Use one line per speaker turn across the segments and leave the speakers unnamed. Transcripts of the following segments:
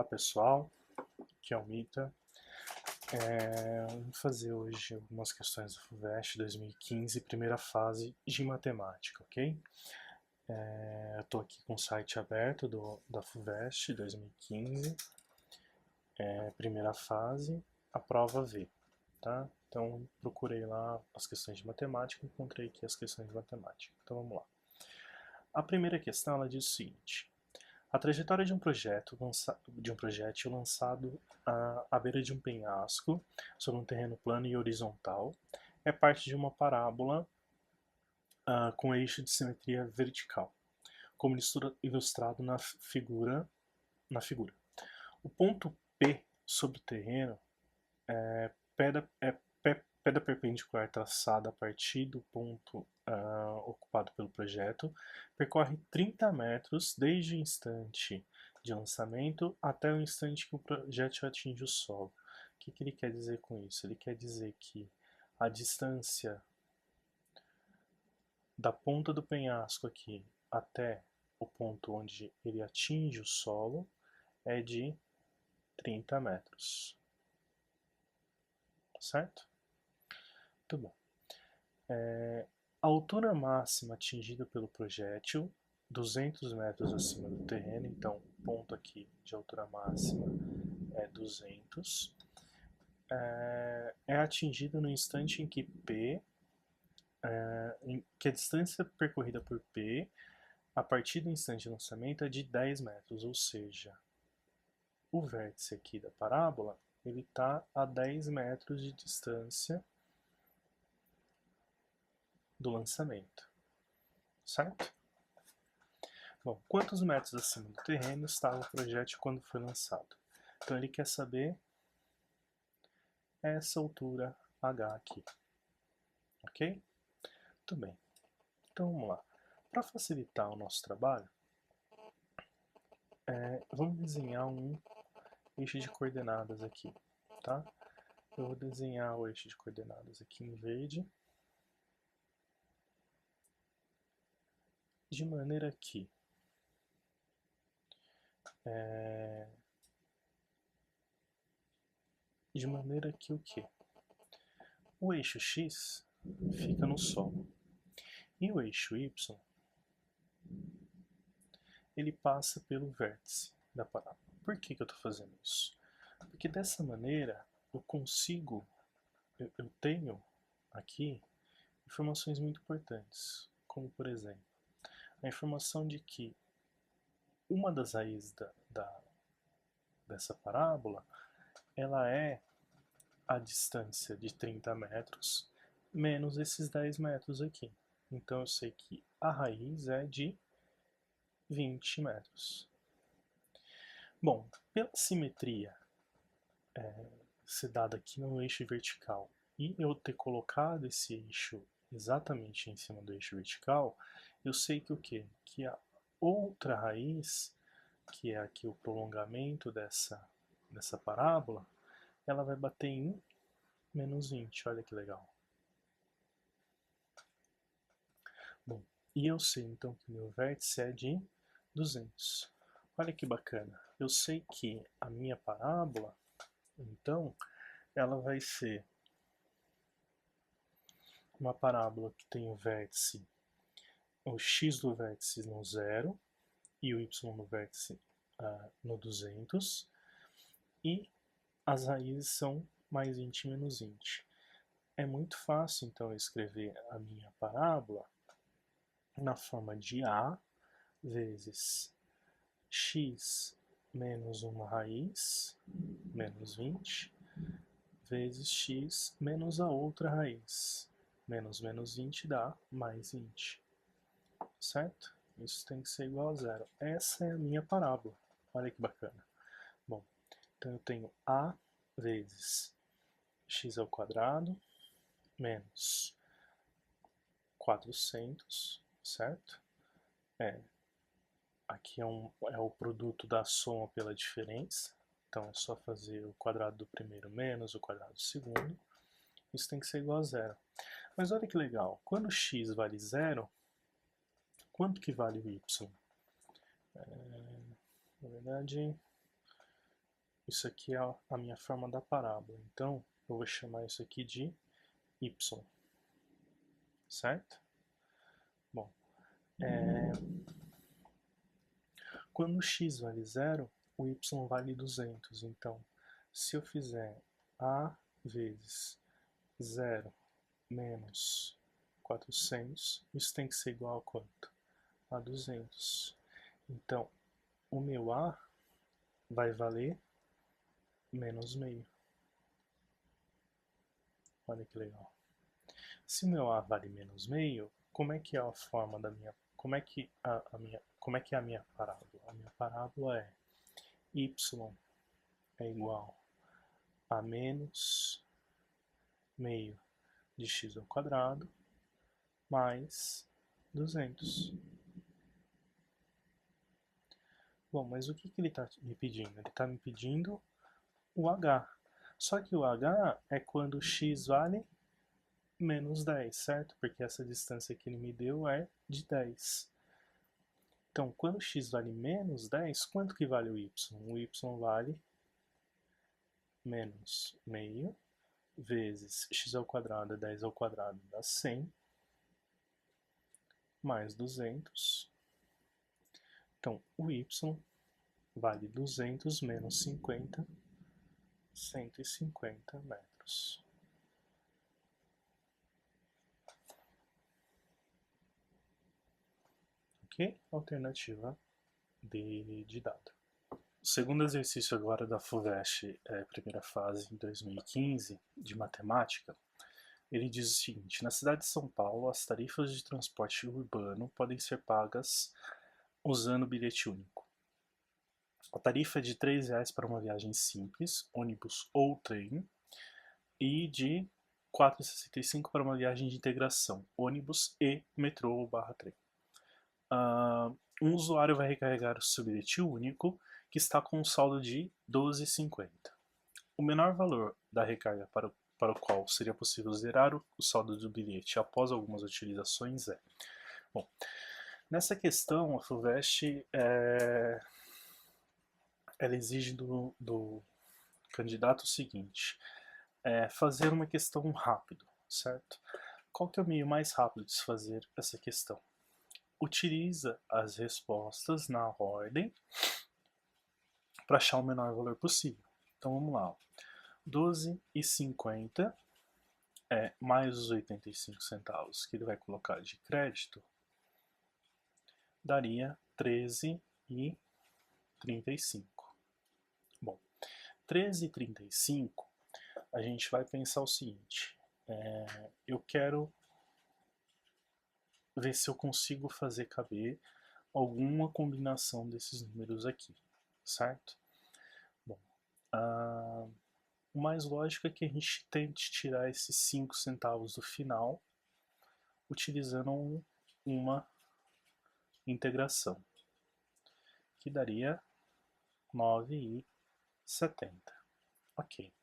Olá pessoal, aqui é o Mita. Vamos fazer hoje algumas questões do FUVEST 2015, primeira fase de matemática, ok? Eu estou aqui com o site aberto da FUVEST 2015, primeira fase, a prova V, tá? Então procurei lá as questões de matemática e encontrei aqui as questões de matemática. Então vamos lá. A primeira questão ela diz o seguinte: a trajetória de um projétil lançado à beira de um penhasco, sobre um terreno plano e horizontal, é parte de uma parábola com eixo de simetria vertical, como ilustrado na figura. O ponto P sobre o terreno é pedra perpendicular traçada a partir do ponto ocupado pelo projeto, percorre 30 metros desde o instante de lançamento até o instante que o projétil atinge o solo. O que ele quer dizer com isso? Ele quer dizer que a distância da ponta do penhasco aqui até o ponto onde ele atinge o solo é de 30 metros. Certo? Muito bom. A altura máxima atingida pelo projétil, 200 metros acima do terreno, então o ponto aqui de altura máxima é 200, é atingida no instante em que que a distância percorrida por P, a partir do instante de lançamento, é de 10 metros, ou seja, o vértice aqui da parábola ele está a 10 metros de distância do lançamento, certo? Bom, quantos metros acima do terreno estava o projétil quando foi lançado? Então ele quer saber essa altura H aqui, ok? Muito bem, então vamos lá. Para facilitar o nosso trabalho, vamos desenhar um eixo de coordenadas aqui, tá? Eu vou desenhar o eixo de coordenadas aqui em verde, de maneira que o quê? O eixo X fica no solo e o eixo Y ele passa pelo vértice da parábola. Por que eu estou fazendo isso? Porque dessa maneira eu tenho aqui informações muito importantes, como por exemplo, a informação de que uma das raízes dessa parábola ela é a distância de 30 metros menos esses 10 metros aqui. Então eu sei que a raiz é de 20 metros. Bom, pela simetria ser dada aqui no eixo vertical e eu ter colocado esse eixo exatamente em cima do eixo vertical, eu sei que o quê? Que a outra raiz, que é aqui o prolongamento dessa parábola, ela vai bater em menos 20, olha que legal. Bom, e eu sei então que o meu vértice é de 200. Olha que bacana, eu sei que a minha parábola, então, ela vai ser uma parábola que tem o x do vértice no 0 e o y no vértice no 200, e as raízes são mais 20 e menos 20. É muito fácil então escrever a minha parábola na forma de A vezes x menos uma raiz, menos 20, vezes x menos a outra raiz, menos 20 dá mais 20, certo? Isso tem que ser igual a zero. Essa é a minha parábola, olha que bacana. Bom, então eu tenho A vezes x ao quadrado menos 400, certo? Aqui é o produto da soma pela diferença, então é só fazer o quadrado do primeiro menos o quadrado do segundo. Isso tem que ser igual a zero. Mas olha que legal, quando x vale zero, quanto que vale o y? Na verdade, isso aqui é a minha forma da parábola. Então, eu vou chamar isso aqui de y, certo? Bom, quando x vale 0, o y vale 200. Então, se eu fizer a vezes 0 menos 400, isso tem que ser igual a quanto? A 200. Então, o meu a vai valer menos meio. Olha que legal. Se o meu a vale menos meio, como é que é a forma da minha... Como é que é a minha parábola? A minha parábola é y é igual a menos meio de x ao quadrado mais 200. Bom, mas o que ele está me pedindo? Ele está me pedindo o h. Só que o h é quando x vale menos 10, certo? Porque essa distância que ele me deu é de 10. Então, quando x vale menos 10, quanto que vale o y? O y vale menos meio vezes x ao quadrado é 10 ao quadrado dá 100, mais 200. Então, o y vale 200 menos 50, 150 metros. Ok? Alternativa D de dado. O segundo exercício agora da FUVEST, primeira fase, em 2015, de matemática, ele diz o seguinte: na cidade de São Paulo, as tarifas de transporte urbano podem ser pagas usando bilhete único. A tarifa é de R$ 3,00 para uma viagem simples, ônibus ou trem, e de R$ 4,65 para uma viagem de integração, ônibus e metrô ou trem. Um usuário vai recarregar o seu bilhete único, que está com um saldo de R$ 12,50. O menor valor da recarga para o qual seria possível zerar o saldo do bilhete após algumas utilizações é... Bom, nessa questão, a FUVEST ela exige do candidato o seguinte: fazer uma questão rápido, certo? Qual que é o meio mais rápido de se fazer essa questão? Utiliza as respostas na ordem para achar o menor valor possível. Então vamos lá. 12,50 mais os 85 centavos que ele vai colocar de crédito daria 13,35. Bom, 13,35 a gente vai pensar o seguinte: eu quero ver se eu consigo fazer caber alguma combinação desses números aqui, certo? Bom, o mais lógico é que a gente tente tirar esses 5 centavos do final utilizando uma integração, que daria 9,70. Ok.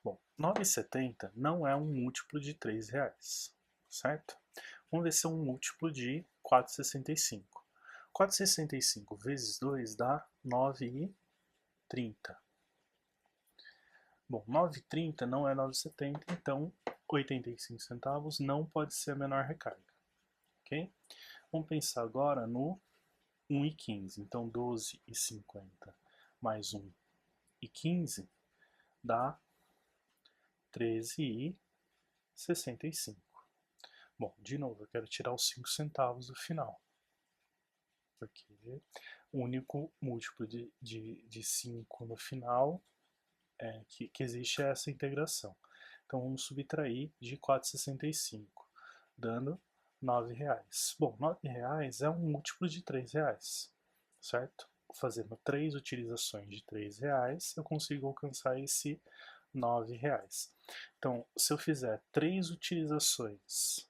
Bom, 9,70 não é um múltiplo de R$3, certo? Vamos ver se é um múltiplo de 4,65. 4,65 vezes 2 dá 9,30. Bom, 9,30 não é 9,70, então 85 centavos não pode ser a menor recarga. Ok? Vamos pensar agora no 1,15. Então 12,50 mais 1,15 dá 13,65. Bom, de novo, eu quero tirar os 5 centavos do final, porque o único múltiplo de 5 no final que existe é essa integração. Então vamos subtrair de 4,65, dando R$9. Bom, R$9 é um múltiplo de R$3, certo? Fazendo 3 utilizações de R$3, eu consigo alcançar esse R$9. Então, se eu fizer 3 utilizações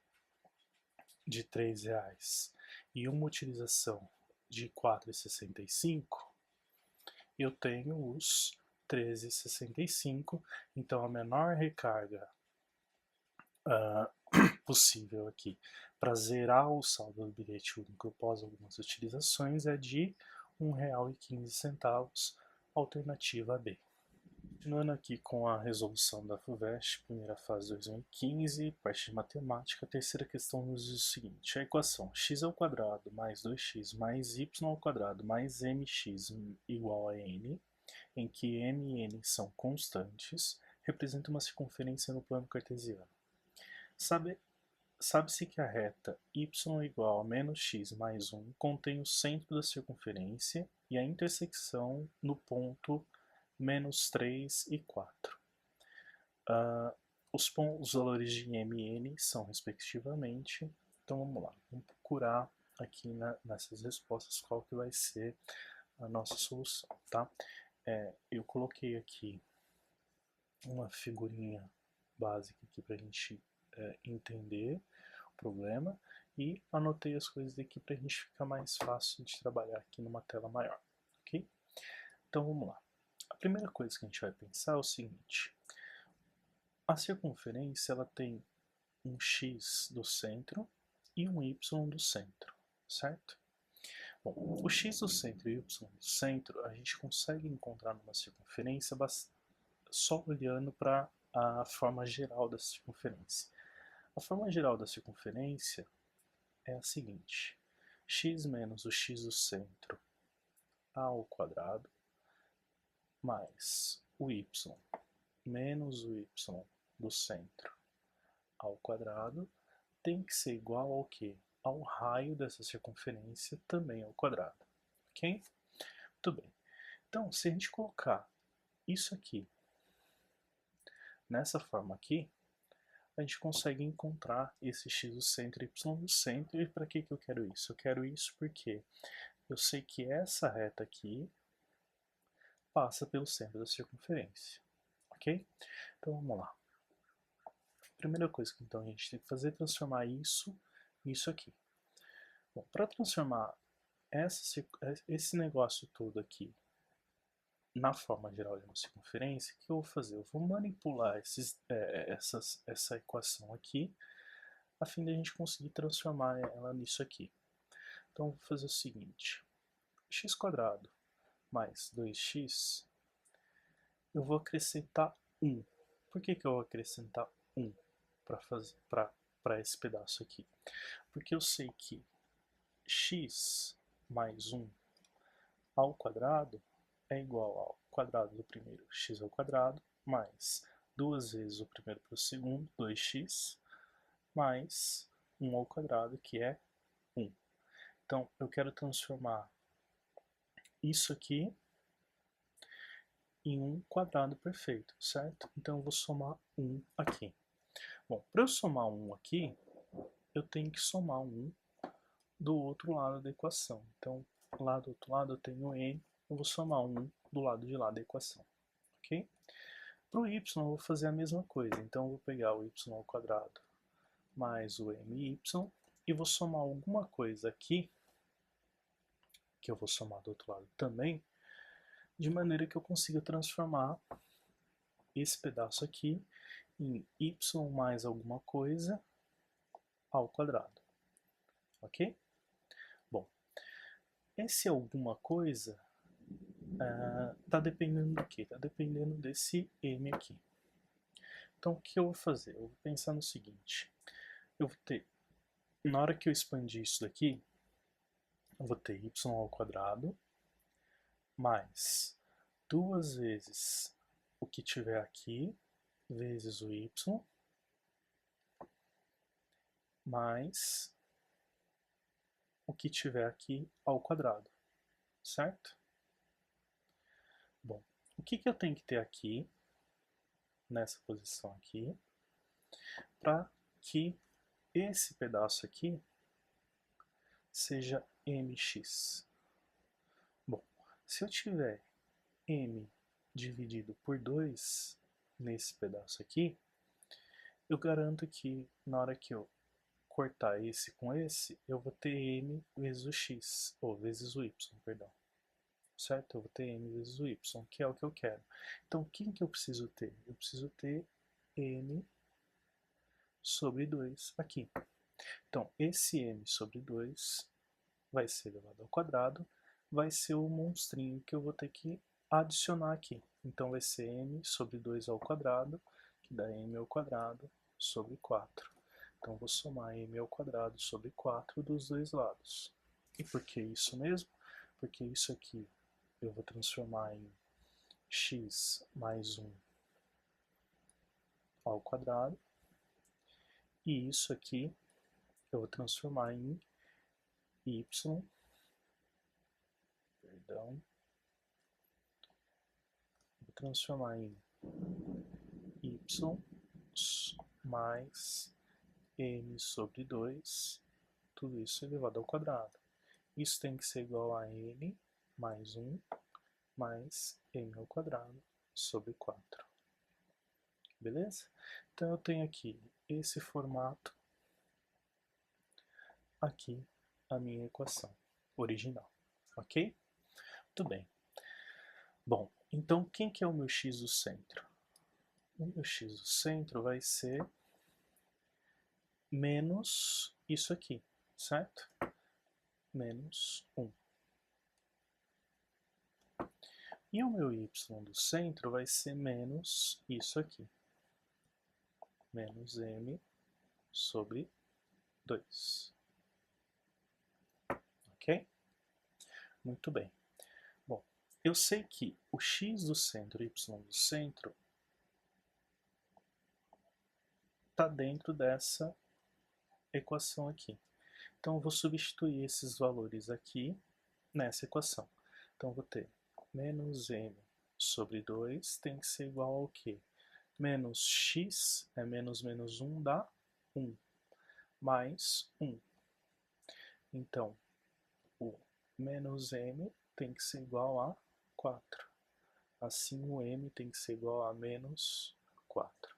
de R$3 e uma utilização de R$4,65, eu tenho os 13,65. Então a menor recarga possível aqui para zerar o saldo do bilhete único após algumas utilizações é de R$1,15, alternativa B. Continuando aqui com a resolução da FUVEST, primeira fase 2015, parte de matemática, a terceira questão nos diz o seguinte: a equação x² mais 2x mais y² mais mx igual a n, em que m e n são constantes, representa uma circunferência no plano cartesiano. Sabe-se que a reta y igual a menos x mais 1 contém o centro da circunferência e a intersecção no ponto menos 3 e 4. Os valores de m e n são respectivamente, então vamos lá, vamos procurar aqui nessas respostas qual que vai ser a nossa solução, tá? Eu coloquei aqui uma figurinha básica aqui para a gente entender o problema e anotei as coisas aqui para a gente ficar mais fácil de trabalhar aqui numa tela maior, ok? Então vamos lá. A primeira coisa que a gente vai pensar é o seguinte: a circunferência ela tem um x do centro e um y do centro, certo? Bom, o x do centro e o y do centro a gente consegue encontrar numa circunferência só olhando para a forma geral da circunferência. A forma geral da circunferência é a seguinte: x menos o x do centro ao quadrado mais o y menos o y do centro ao quadrado tem que ser igual ao quê? Ao raio dessa circunferência também ao quadrado, ok? Muito bem. Então, se a gente colocar isso aqui nessa forma aqui, a gente consegue encontrar esse x do centro e y do centro. E para que eu quero isso? Eu quero isso porque eu sei que essa reta aqui passa pelo centro da circunferência, ok? Então vamos lá. A primeira coisa que então a gente tem que fazer é transformar isso nisso aqui. Bom, para transformar esse negócio todo aqui na forma geral de uma circunferência, o que eu vou fazer? Eu vou manipular essa equação aqui, a fim de a gente conseguir transformar ela nisso aqui. Então, eu vou fazer o seguinte: x² mais 2x, eu vou acrescentar 1. Por que eu vou acrescentar 1 para esse pedaço aqui? Porque eu sei que x mais 1 ao quadrado é igual ao quadrado do primeiro, x ao quadrado, mais 2 vezes o primeiro para o segundo, 2x, mais 1 ao quadrado, que é 1. Então, eu quero transformar isso aqui em um quadrado perfeito, certo? Então, eu vou somar 1 aqui. Bom, para eu somar 1 aqui, eu tenho que somar 1 do outro lado da equação. Então, lá do outro lado eu tenho n, eu vou somar 1 do lado de lá da equação, ok? Para o y eu vou fazer a mesma coisa, então eu vou pegar o y ao quadrado mais o my e vou somar alguma coisa aqui, que eu vou somar do outro lado também, de maneira que eu consiga transformar esse pedaço aqui em y mais alguma coisa ao quadrado, ok? Bom, esse alguma coisa está dependendo do quê? Está dependendo desse m aqui. Então, o que eu vou fazer? Eu vou pensar no seguinte: eu vou ter, na hora que eu expandir isso daqui, eu vou ter y ao quadrado mais 2 vezes o que tiver aqui, vezes o y, mais o que tiver aqui ao quadrado, certo? Bom, o que eu tenho que ter aqui, nessa posição aqui, para que esse pedaço aqui seja mx? Bom, se eu tiver m dividido por 2 nesse pedaço aqui, eu garanto que na hora que eu cortar esse com esse, eu vou ter m vezes o x, ou vezes o y, perdão. Certo? Eu vou ter m vezes o y, que é o que eu quero. Então, o que eu preciso ter? Eu preciso ter m sobre 2 aqui. Então, esse m sobre 2 vai ser elevado ao quadrado, vai ser o monstrinho que eu vou ter que adicionar aqui. Então vai ser m sobre 2 ao quadrado, que dá m ao quadrado sobre 4. Então vou somar m ao quadrado sobre 4 dos dois lados. E por que isso mesmo? Porque isso aqui eu vou transformar em x mais 1 ao quadrado. E isso aqui eu vou transformar em y, perdão, vou transformar em y mais m sobre 2, tudo isso elevado ao quadrado. Isso tem que ser igual a n mais 1 mais m ao quadrado sobre 4. Beleza? Então eu tenho aqui esse formato, aqui a minha equação original, ok? Muito bem. Bom, então quem que é o meu x do centro? O meu x do centro vai ser menos isso aqui, certo? Menos 1. E o meu y do centro vai ser menos isso aqui, menos m sobre 2. Ok? Muito bem. Bom, eu sei que o x do centro e y do centro está dentro dessa equação aqui. Então eu vou substituir esses valores aqui nessa equação. Então eu vou ter menos m sobre 2 tem que ser igual ao quê? Menos x é menos menos 1 dá 1, mais 1. Então, o menos m tem que ser igual a 4. Assim, o m tem que ser igual a menos 4.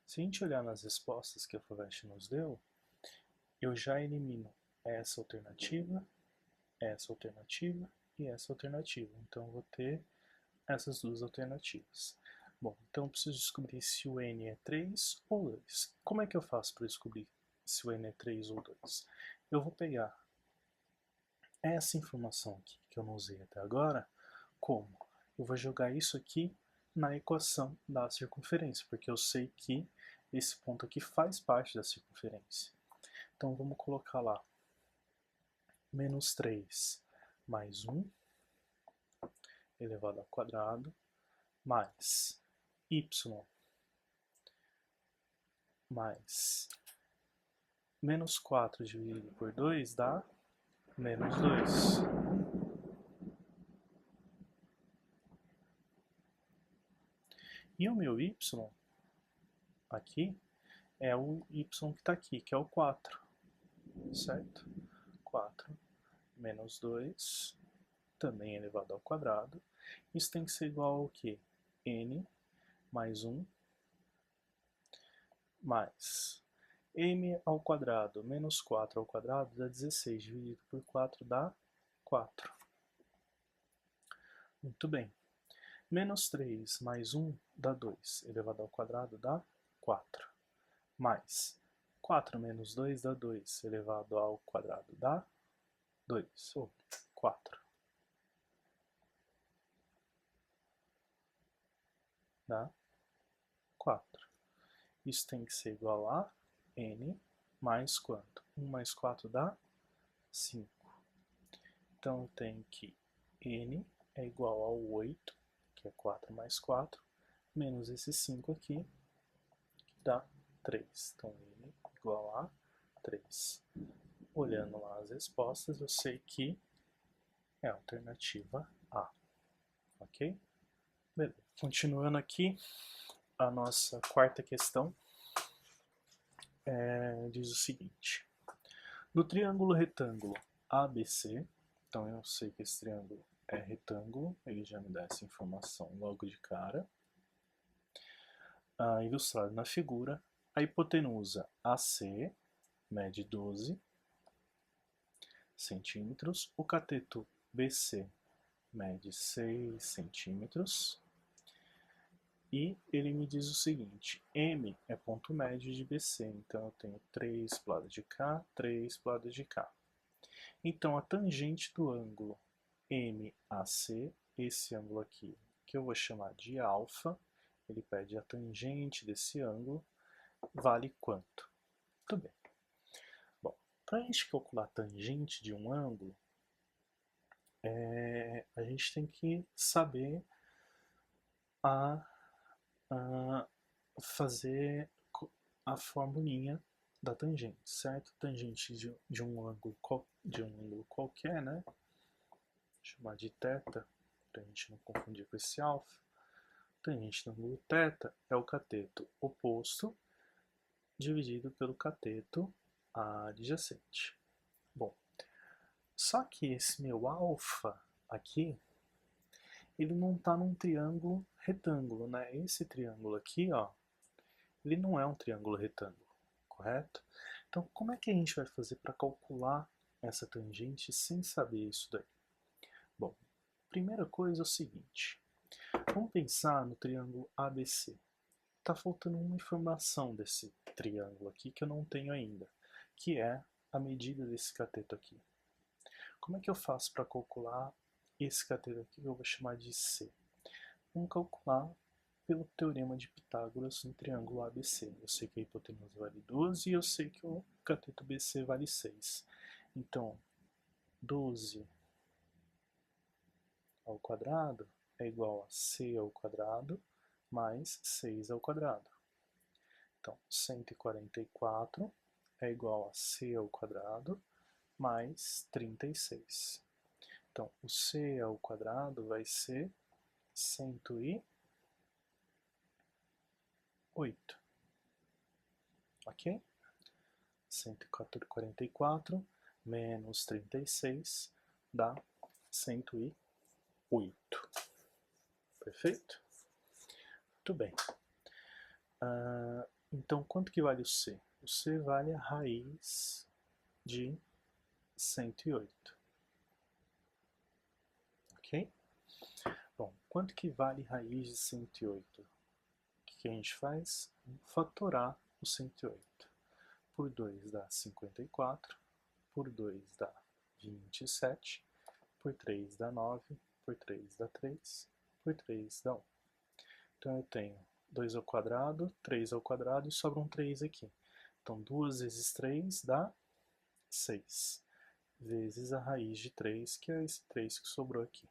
Se a gente olhar nas respostas que a FUVEST nos deu, eu já elimino essa alternativa e essa alternativa. Então, eu vou ter essas duas alternativas. Bom, então eu preciso descobrir se o n é 3 ou 2. Como é que eu faço para descobrir se o n é 3 ou 2? Eu vou pegar essa informação aqui que eu não usei até agora, como? Eu vou jogar isso aqui na equação da circunferência, porque eu sei que esse ponto aqui faz parte da circunferência. Então vamos colocar lá menos 3 mais 1 elevado ao quadrado, mais y mais menos 4 dividido por 2 dá menos 2. E o meu y aqui é o y que está aqui, que é o 4, certo? 4 menos 2, também elevado ao quadrado. Isso tem que ser igual ao quê? N mais 1 mais m ao quadrado menos 4 ao quadrado dá 16, dividido por 4 dá 4. Muito bem. Menos 3 mais 1 dá 2, elevado ao quadrado dá 4. Mais 4 menos 2 dá 2, elevado ao quadrado dá 2, ou 4. Dá 4. Isso tem que ser igual a n mais quanto? 1 mais 4 dá 5. Então eu tenho que n é igual ao 8, que é 4 mais 4, menos esse 5 aqui, que dá 3. Então n é igual a 3. Olhando lá as respostas, eu sei que é a alternativa A. Ok? Beleza. Continuando aqui, a nossa quarta questão diz o seguinte. No triângulo retângulo ABC, então eu sei que esse triângulo é retângulo, ele já me dá essa informação logo de cara. Ilustrado na figura, a hipotenusa AC mede 12 centímetros, o cateto BC mede 6 centímetros, e ele me diz o seguinte, M é ponto médio de BC, então eu tenho 3 pro lado de cá, 3 pro lado de cá. Então a tangente do ângulo MAC, esse ângulo aqui, que eu vou chamar de alfa, ele pede a tangente desse ângulo, vale quanto? Tudo bem. Bom, para a gente calcular a tangente de um ângulo, a gente tem que saber a fazer a formulinha da tangente, certo? Tangente de um ângulo qualquer, né? Vou chamar de θ, para a gente não confundir com esse alfa. Tangente do ângulo θ é o cateto oposto dividido pelo cateto adjacente. Bom, só que esse meu alfa aqui, ele não está num triângulo retângulo, né? Esse triângulo aqui, ó, ele não é um triângulo retângulo, correto? Então, como é que a gente vai fazer para calcular essa tangente sem saber isso daí? Bom, primeira coisa é o seguinte, vamos pensar no triângulo ABC. Tá faltando uma informação desse triângulo aqui que eu não tenho ainda, que é a medida desse cateto aqui. Como é que eu faço para calcular esse cateto aqui que eu vou chamar de C? Vamos calcular pelo teorema de Pitágoras no triângulo ABC. Eu sei que a hipotenusa vale 12 e eu sei que o cateto BC vale 6. Então, 12 ao quadrado é igual a C ao quadrado mais 6 ao quadrado. Então, 144 é igual a C ao quadrado mais 36. Então, o C ao quadrado vai ser 108. Ok? 144 menos 36 dá 108. Perfeito? Muito bem. Então, quanto que vale o C? O C vale a raiz de 108. Ok? Bom, quanto que vale raiz de 108? O que a gente faz? Fatorar o 108. Por 2 dá 54, por 2 dá 27, por 3 dá 9, por 3 dá 3, por 3 dá 1. Então eu tenho 2 ao quadrado, 3 ao quadrado e sobra um 3 aqui. Então 2 vezes 3 dá 6, vezes a raiz de 3, que é esse 3 que sobrou aqui.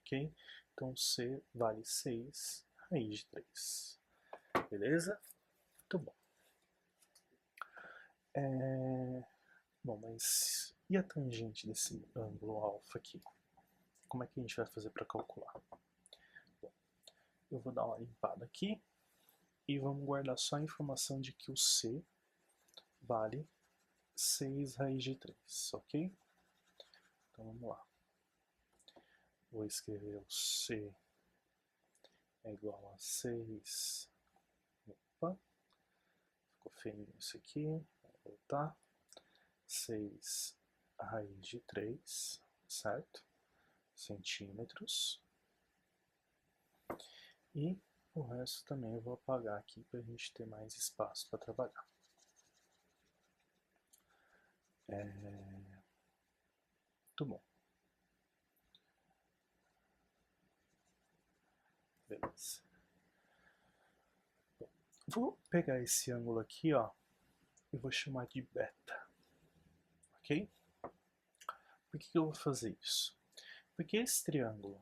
Ok? Então C vale 6, raiz de 3. Beleza? Muito bom. Bom, mas e a tangente desse ângulo alfa aqui? Como é que a gente vai fazer para calcular? Bom, eu vou dar uma limpada aqui e vamos guardar só a informação de que o C vale 6 raiz de 3, ok? Então vamos lá. Vou escrever o C é igual a 6. Opa, ficou feio isso aqui. Vou voltar. 6 raiz de 3, certo? Centímetros. E o resto também eu vou apagar aqui para a gente ter mais espaço para trabalhar. Muito bom. Beleza. Bom, vou pegar esse ângulo aqui, ó, e vou chamar de beta. Ok? Por que eu vou fazer isso? Porque esse triângulo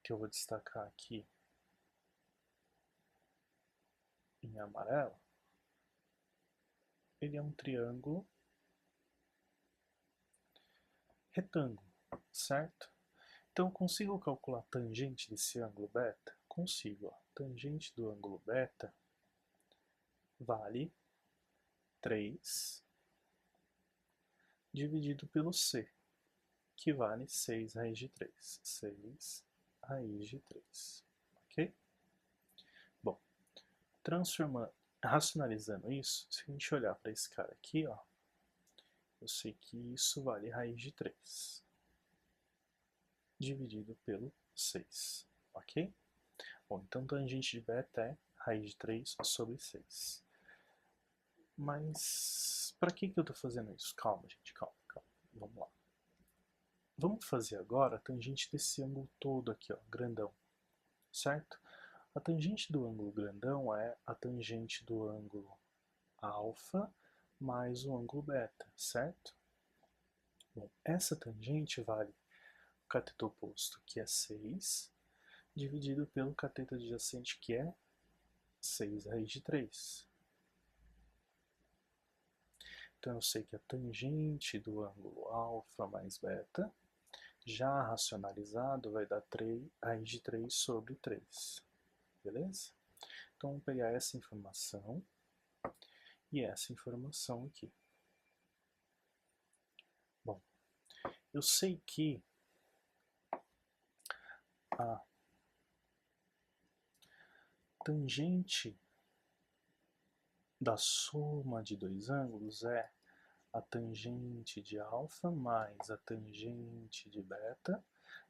que eu vou destacar aqui em amarelo, ele é um triângulo retângulo, certo? Então eu consigo calcular a tangente desse ângulo beta? Consigo. Ó. Tangente do ângulo beta vale 3 dividido pelo C, que vale 6 raiz de 3. 6 raiz de 3. Ok? Bom, racionalizando isso, se a gente olhar para esse cara aqui, ó, eu sei que isso vale raiz de 3 dividido pelo 6, ok? Bom, então tangente de beta é raiz de 3 sobre 6. Mas para que eu estou fazendo isso? Calma, gente, calma. Vamos lá. Vamos fazer agora a tangente desse ângulo todo aqui, ó, grandão. certo? A tangente do ângulo grandão é a tangente do ângulo alfa mais o ângulo beta, certo? Bom, essa tangente vale o cateto oposto, que é 6, dividido pelo cateto adjacente, que é 6 raiz de 3. Então eu sei que a tangente do ângulo alfa mais beta, já racionalizado, vai dar 3, raiz de 3 sobre 3. Beleza? Então vamos pegar essa informação e essa informação aqui. Bom, eu sei que a tangente da soma de dois ângulos é a tangente de alfa mais a tangente de beta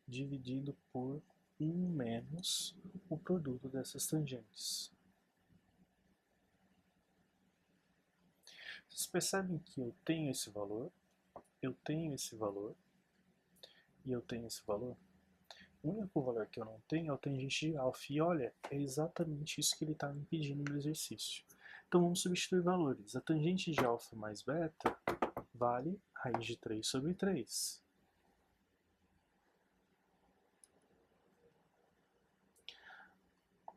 dividido por 1 menos o produto dessas tangentes. Vocês percebem que eu tenho esse valor, eu tenho esse valor e eu tenho esse valor? O único valor que eu não tenho é o tangente de alfa. E olha, é exatamente isso que ele está me pedindo no exercício. Então vamos substituir valores. A tangente de alfa mais beta vale raiz de 3 sobre 3.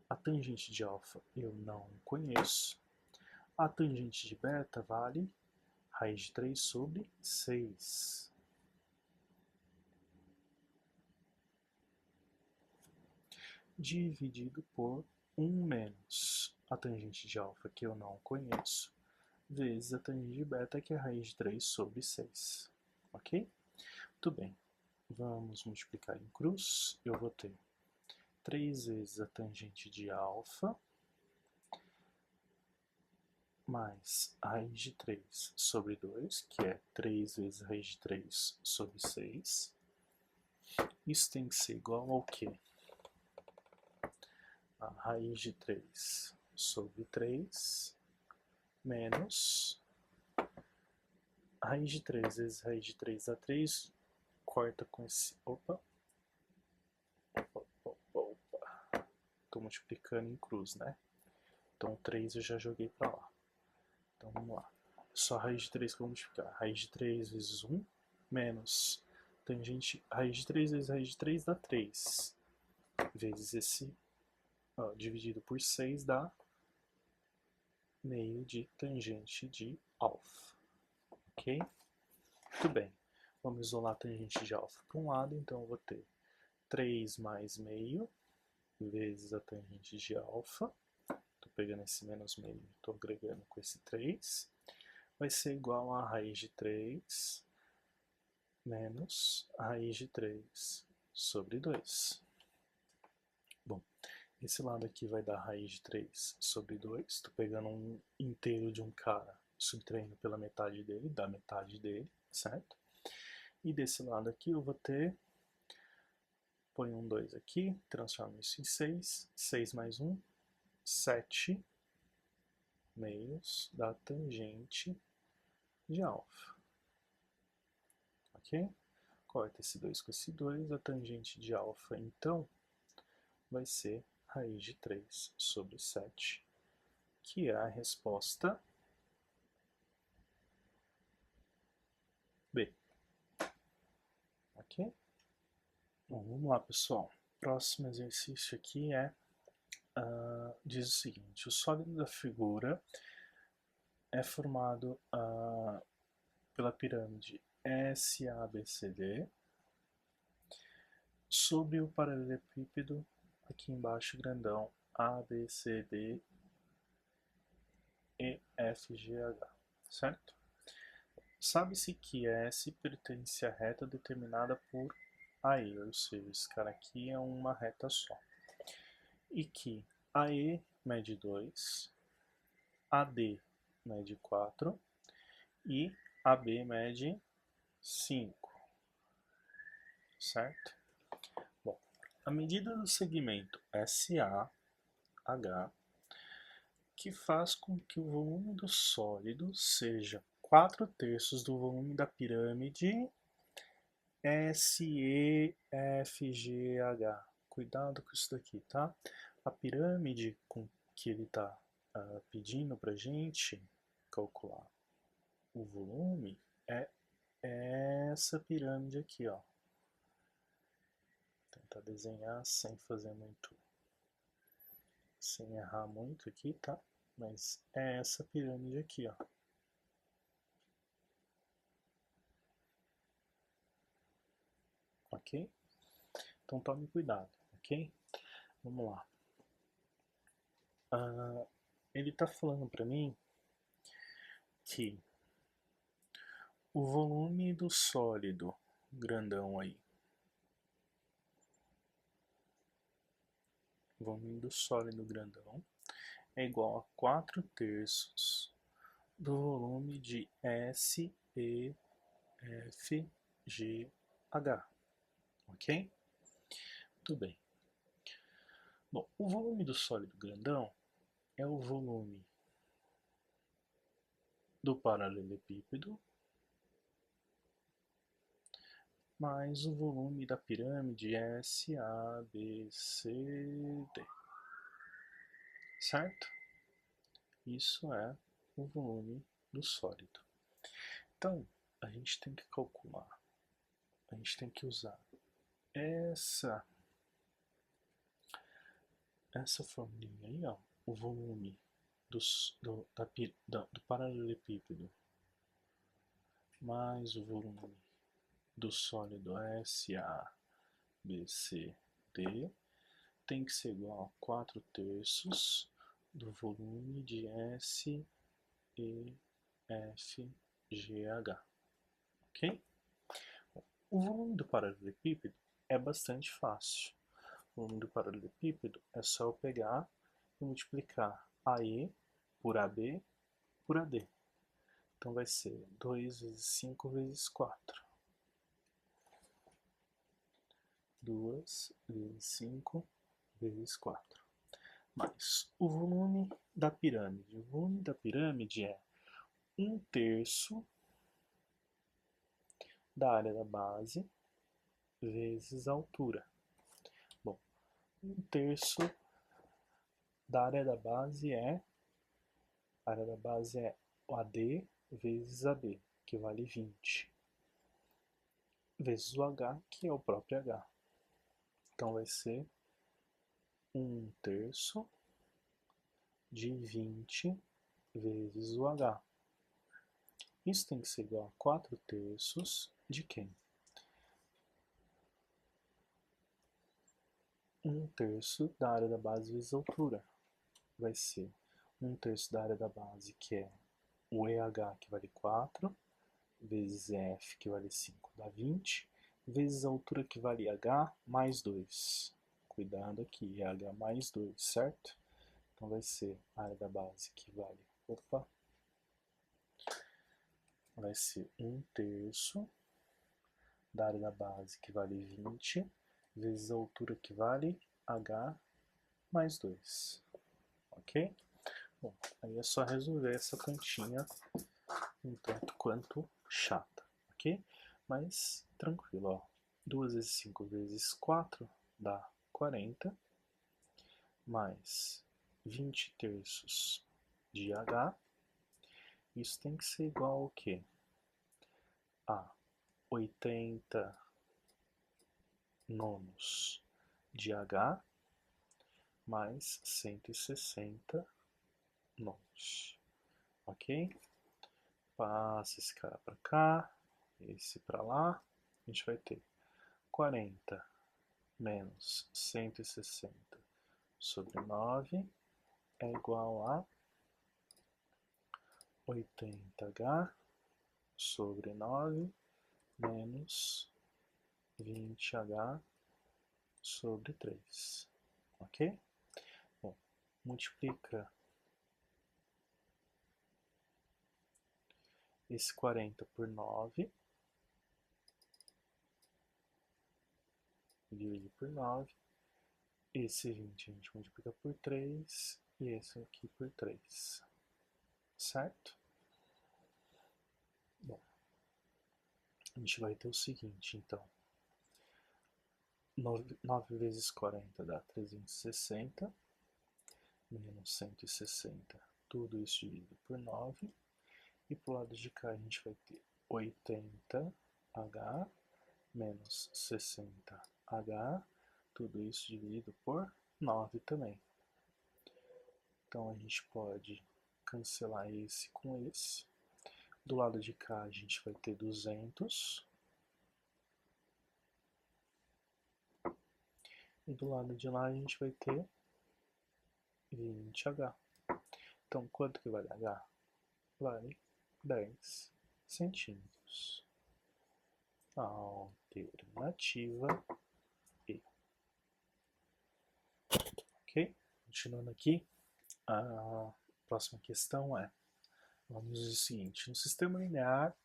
A tangente de alfa eu não conheço. A tangente de beta vale raiz de 3 sobre 6. Dividido por 1 menos a tangente de alfa, que eu não conheço, vezes a tangente de beta, que é raiz de 3 sobre 6. Ok? Muito bem. Vamos multiplicar em cruz. Eu vou ter 3 vezes a tangente de alfa mais a raiz de 3 sobre 2, que é 3 vezes a raiz de 3 sobre 6. Isso tem que ser igual ao quê? A raiz de 3 sobre 3 menos a raiz de 3 vezes a raiz de 3 dá 3, corta com esse... Opa! Estou multiplicando em cruz, né? Então 3 eu já joguei para lá. Então vamos lá. Só a raiz de 3 que eu vou multiplicar. Raiz de 3 vezes 1 menos tangente... Raiz de 3 vezes raiz de 3 dá 3. Vezes esse... dividido por 6 dá meio de tangente de alfa. Ok? Muito bem. Vamos isolar a tangente de alfa para um lado, então eu vou ter 3 mais meio vezes a tangente de alfa. Estou pegando esse menos meio e estou agregando com esse 3. Vai ser igual a raiz de 3 menos a raiz de 3 sobre 2. Bom, esse lado aqui vai dar raiz de 3 sobre 2. Estou pegando um inteiro de um cara, subtraindo pela metade dele, da metade dele, certo? E desse lado aqui eu vou ter, põe um 2 aqui, transformo isso em 6, 6 mais 1, 7 meios da tangente de alfa. Ok? Corta esse 2 com esse 2, a tangente de alfa então vai ser raiz de 3 sobre 7, que é a resposta B. Ok? Bom, vamos lá, pessoal. Próximo exercício aqui diz o seguinte: o sólido da figura é formado pela pirâmide SABCD sobre o paralelepípedo aqui embaixo grandão ABCD e FGH, certo? Sabe-se que S pertence à reta determinada por AE, ou seja, esse cara aqui é uma reta só. E que AE mede 2, AD mede 4 e AB mede 5, certo? Bom, a medida do segmento SAH, que faz com que o volume do sólido seja 4/3 do volume da pirâmide SEFGH. cuidado com isso daqui, tá? A pirâmide com que ele está pedindo para gente calcular o volume é essa pirâmide aqui, ó. Tentar desenhar sem fazer muito, sem errar muito aqui, tá? Mas é essa pirâmide aqui, ó. Ok? Então tome cuidado, ok? Vamos lá. Ele está falando para mim que o volume do sólido grandão aí, o volume do sólido grandão é igual a 4/3 do volume de SEFGH, ok? Muito bem. Bom, o volume do sólido grandão é o volume do paralelepípedo mais o volume da pirâmide SABCD, certo? Isso é o volume do sólido. Então, a gente tem que calcular, a gente tem que usar essa formulinha aí, ó, o volume do paralelepípedo mais o volume do sólido SABCD tem que ser igual a 4/3 do volume de SEFGH, ok? O volume do paralelepípedo é bastante fácil. O volume do paralelepípedo é só eu pegar e multiplicar AE por AB por AD. Então vai ser 2 vezes 5 vezes 4. 2 vezes 5 vezes 4. Mais o volume da pirâmide. O volume da pirâmide é 1/3 da área da base vezes a altura. Bom, 1/3 da área da base é o AD vezes AB, que vale 20, vezes o H, que é o próprio H. Então vai ser 1/3 de 20 vezes o H. Isso tem que ser igual a 4/3 de quem? 1/3 da área da base vezes a altura. Vai ser 1/3 da área da base, que é o EH, que vale 4, vezes F, que vale 5, dá 20, vezes a altura, que vale H mais 2. Cuidado aqui, H mais 2, certo? Então vai ser a área da base que vale, vai ser 1/3 da área da base, que vale 20, vezes a altura, que vale H mais 2, ok? Bom, aí é só resolver essa continha um tanto quanto chata, ok? Mas tranquilo, ó. 2 vezes 5 vezes 4 dá 40, mais 20/3 de H. Isso tem que ser igual ao quê? A 80 nonos de H mais 160 nonos, ok? Passa esse cara para cá, esse para lá, a gente vai ter 40 menos 160 sobre 9 é igual a 80H sobre 9 menos 20H sobre 3, ok? Bom, multiplica esse 40 por 9, divide por 9, esse 20 a gente multiplica por 3 e esse aqui por 3, certo? Bom, a gente vai ter o seguinte, então, 9 vezes 40 dá 360, menos 160, tudo isso dividido por 9. E para o lado de cá a gente vai ter 80H menos 60H, tudo isso dividido por 9 também. Então a gente pode cancelar esse com esse. Do lado de cá a gente vai ter 200. E do lado de lá a gente vai ter 20H. Então quanto que vale H? Vale 10 centímetros. Alternativa E. Ok? Continuando aqui, a próxima questão é, vamos dizer o seguinte, no sistema linear,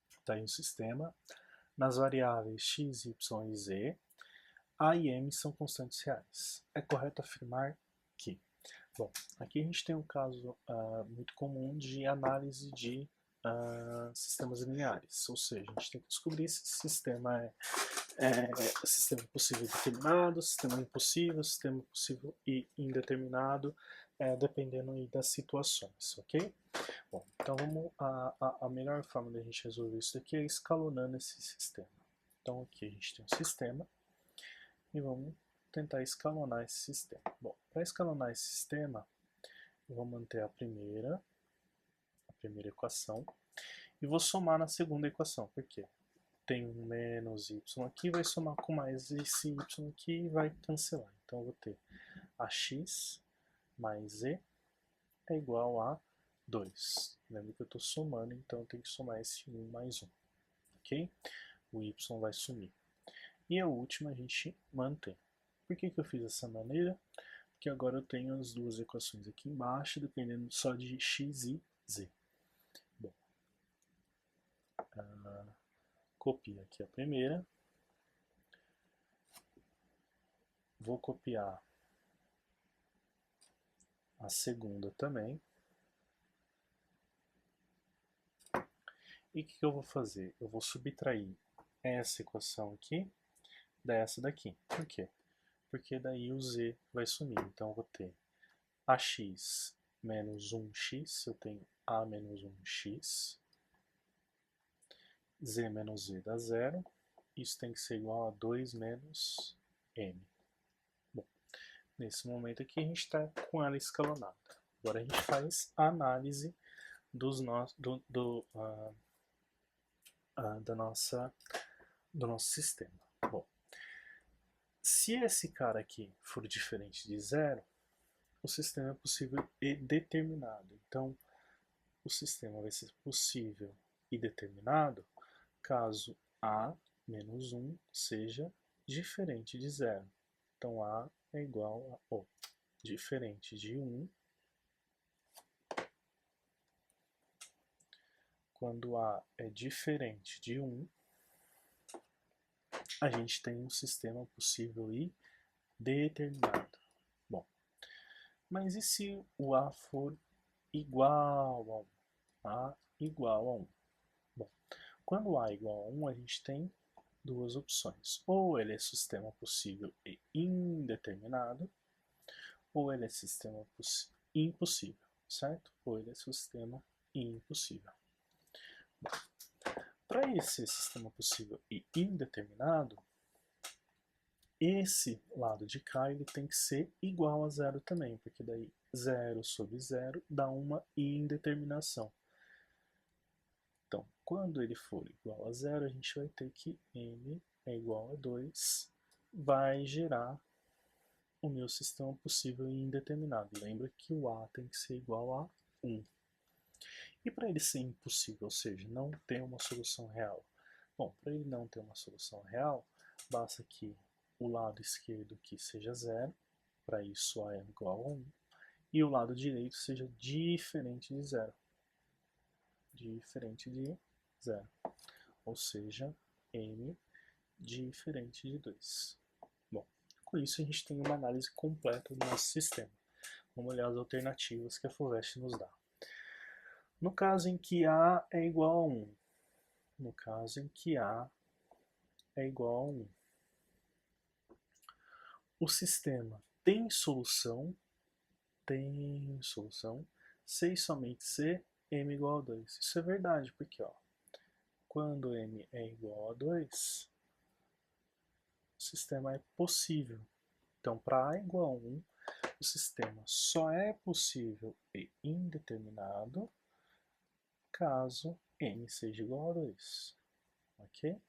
está aí um sistema, nas variáveis x, y e z, a e m são constantes reais. É correto afirmar que... Bom, aqui a gente tem um caso muito comum de análise de sistemas lineares, ou seja, a gente tem que descobrir se esse sistema é sistema possível e determinado, sistema impossível, sistema possível e indeterminado, dependendo aí das situações, ok? Bom, então a melhor forma da gente resolver isso aqui é escalonando esse sistema. Então aqui a gente tem um sistema e vamos tentar escalonar esse sistema. Bom, para escalonar esse sistema, eu vou manter a primeira equação e vou somar na segunda equação, por quê? Tem um menos y aqui, vai somar com mais esse y aqui e vai cancelar. Então eu vou ter ax mais z é igual a 2. Lembra que eu estou somando, então eu tenho que somar esse 1 mais 1. Ok? O y vai sumir. E a última a gente mantém. Por que eu fiz dessa maneira? Porque agora eu tenho as duas equações aqui embaixo, dependendo só de x e z. Bom, copia aqui a primeira. Vou copiar a segunda também. E o que eu vou fazer? Eu vou subtrair essa equação aqui dessa daqui. Por quê? Porque daí o z vai sumir. Então eu vou ter ax menos 1x, eu tenho a menos 1x, z menos z dá zero, isso tem que ser igual a 2 menos m. Bom, nesse momento aqui a gente está com ela escalonada. Agora a gente faz a análise do nosso sistema. Bom, se esse cara aqui for diferente de zero, o sistema é possível e determinado. Então, o sistema vai ser possível e determinado caso a menos 1 seja diferente de zero. Então, a é igual a diferente de 1. Quando a é diferente de 1, a gente tem um sistema possível e determinado. Bom, mas e se o A for igual a 1? A igual a 1. Bom, quando A é igual a 1, a gente tem duas opções. Ou ele é sistema possível e indeterminado, ou ele é sistema impossível, certo? Ou ele é sistema impossível. Para esse sistema possível e indeterminado, esse lado de cá ele tem que ser igual a zero também, porque daí 0 sobre 0 dá uma indeterminação. Então, quando ele for igual a zero, a gente vai ter que m é igual a 2, vai gerar o meu sistema possível e indeterminado. Lembra que o A tem que ser igual a 1. E para ele ser impossível, ou seja, não ter uma solução real? Bom, para ele não ter uma solução real, basta que o lado esquerdo aqui seja zero, para isso A é igual a 1, e o lado direito seja diferente de zero. Diferente de zero. Ou seja, m diferente de 2. Bom, com isso a gente tem uma análise completa do nosso sistema. Vamos olhar as alternativas que a FUVEST nos dá. No caso em que A é igual a 1, no caso em que A é igual a 1, o sistema tem solução, se e somente se m igual a 2. Isso é verdade, porque ó, quando m é igual a 2, o sistema é possível. Então, para A igual a 1, o sistema só é possível e indeterminado caso m seja igual a 2. Ok?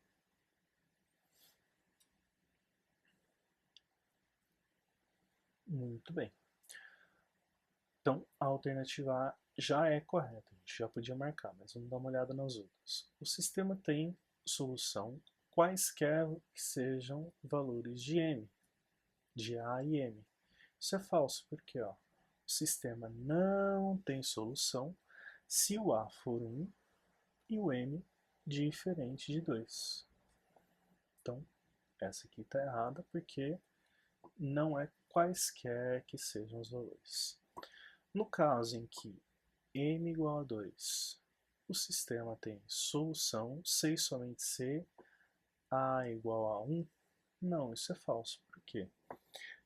Muito bem. Então, a alternativa A já é correta, a gente já podia marcar, mas vamos dar uma olhada nas outras. O sistema tem solução quaisquer que sejam valores de m, de A e m. Isso é falso, porque ó, o sistema não tem solução se o A for 1 e o m diferente de 2. Então, essa aqui está errada porque não é quaisquer que sejam os valores. No caso em que m igual a 2, o sistema tem solução se e somente se A igual a 1, não, isso é falso. Por quê?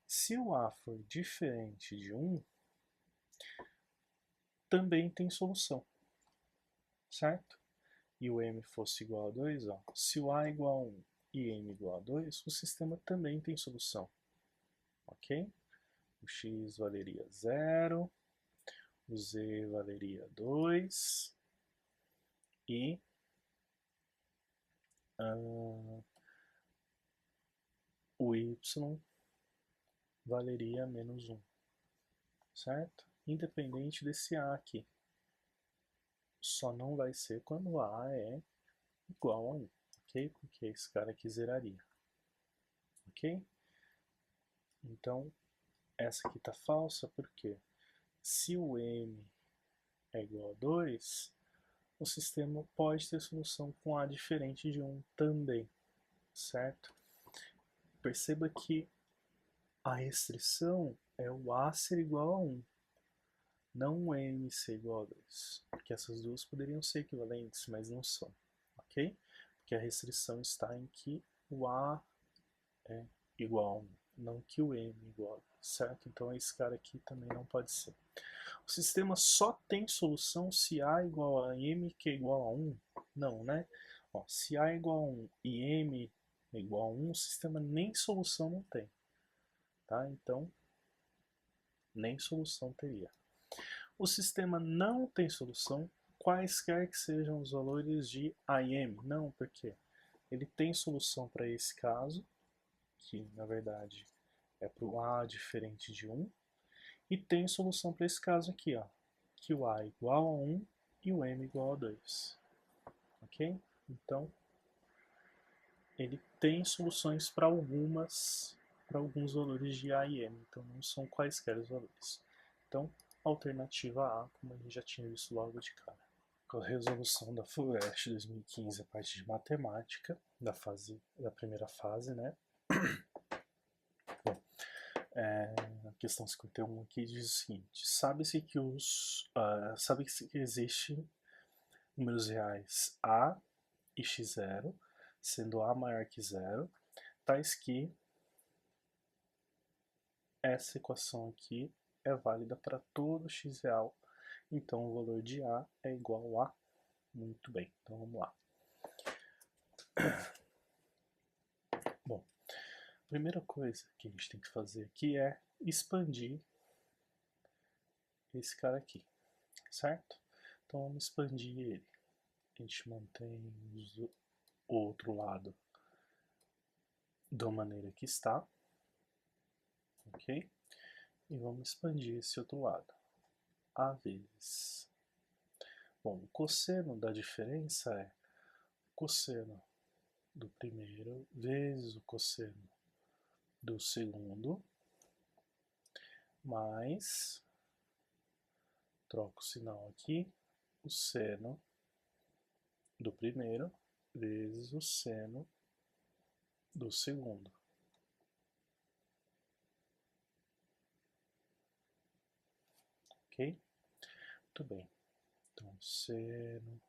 Se o A for diferente de 1, também tem solução, certo? E o m fosse igual a 2, ó, se o A é igual a 1 e m igual a 2, o sistema também tem solução, ok? O x valeria 0, o z valeria 2 e o y valeria menos 1, certo? Independente desse A aqui. Só não vai ser quando A é igual a 1, ok? Porque esse cara aqui zeraria, ok? Então, essa aqui está falsa porque se o m é igual a 2, o sistema pode ter solução com A diferente de 1 também, certo? Perceba que a restrição é o A ser igual a 1, não o m ser igual a 2, porque essas duas poderiam ser equivalentes, mas não são, ok? Porque a restrição está em que o A é igual a 1, não que o m é igual a 2, certo? Então esse cara aqui também não pode ser. O sistema só tem solução se A é igual a m, que é igual a 1? Não, né? Ó, se A é igual a 1 e m é igual a 1, o sistema nem solução não tem. Tá? Então, nem solução teria. O sistema não tem solução quaisquer que sejam os valores de A e m. Não, porque ele tem solução para esse caso, que na verdade é para o A diferente de 1, e tem solução para esse caso aqui, ó, que o A é igual a 1 e o m igual a 2. Ok? Então, ele tem soluções para alguns valores de A e m, então não são quaisquer os valores. Então, alternativa A, como a gente já tinha visto logo de cara. Com a resolução da FUVEST 2015, a parte de matemática, da primeira fase, né? Bom, a questão 51 aqui diz o seguinte: sabe-se que existem números reais A e x0, sendo A maior que 0, tais que essa equação aqui é válida para todo x real, então o valor de A é igual a... Muito bem, então vamos lá. Bom, a primeira coisa que a gente tem que fazer aqui é expandir esse cara aqui, certo? Então vamos expandir ele. A gente mantém o outro lado da maneira que está, ok? E vamos expandir esse outro lado. A vezes. Bom, o cosseno da diferença é o cosseno do primeiro vezes o cosseno do segundo, mais, troco o sinal aqui, o seno do primeiro vezes o seno do segundo. Ok? Muito bem. Então, seno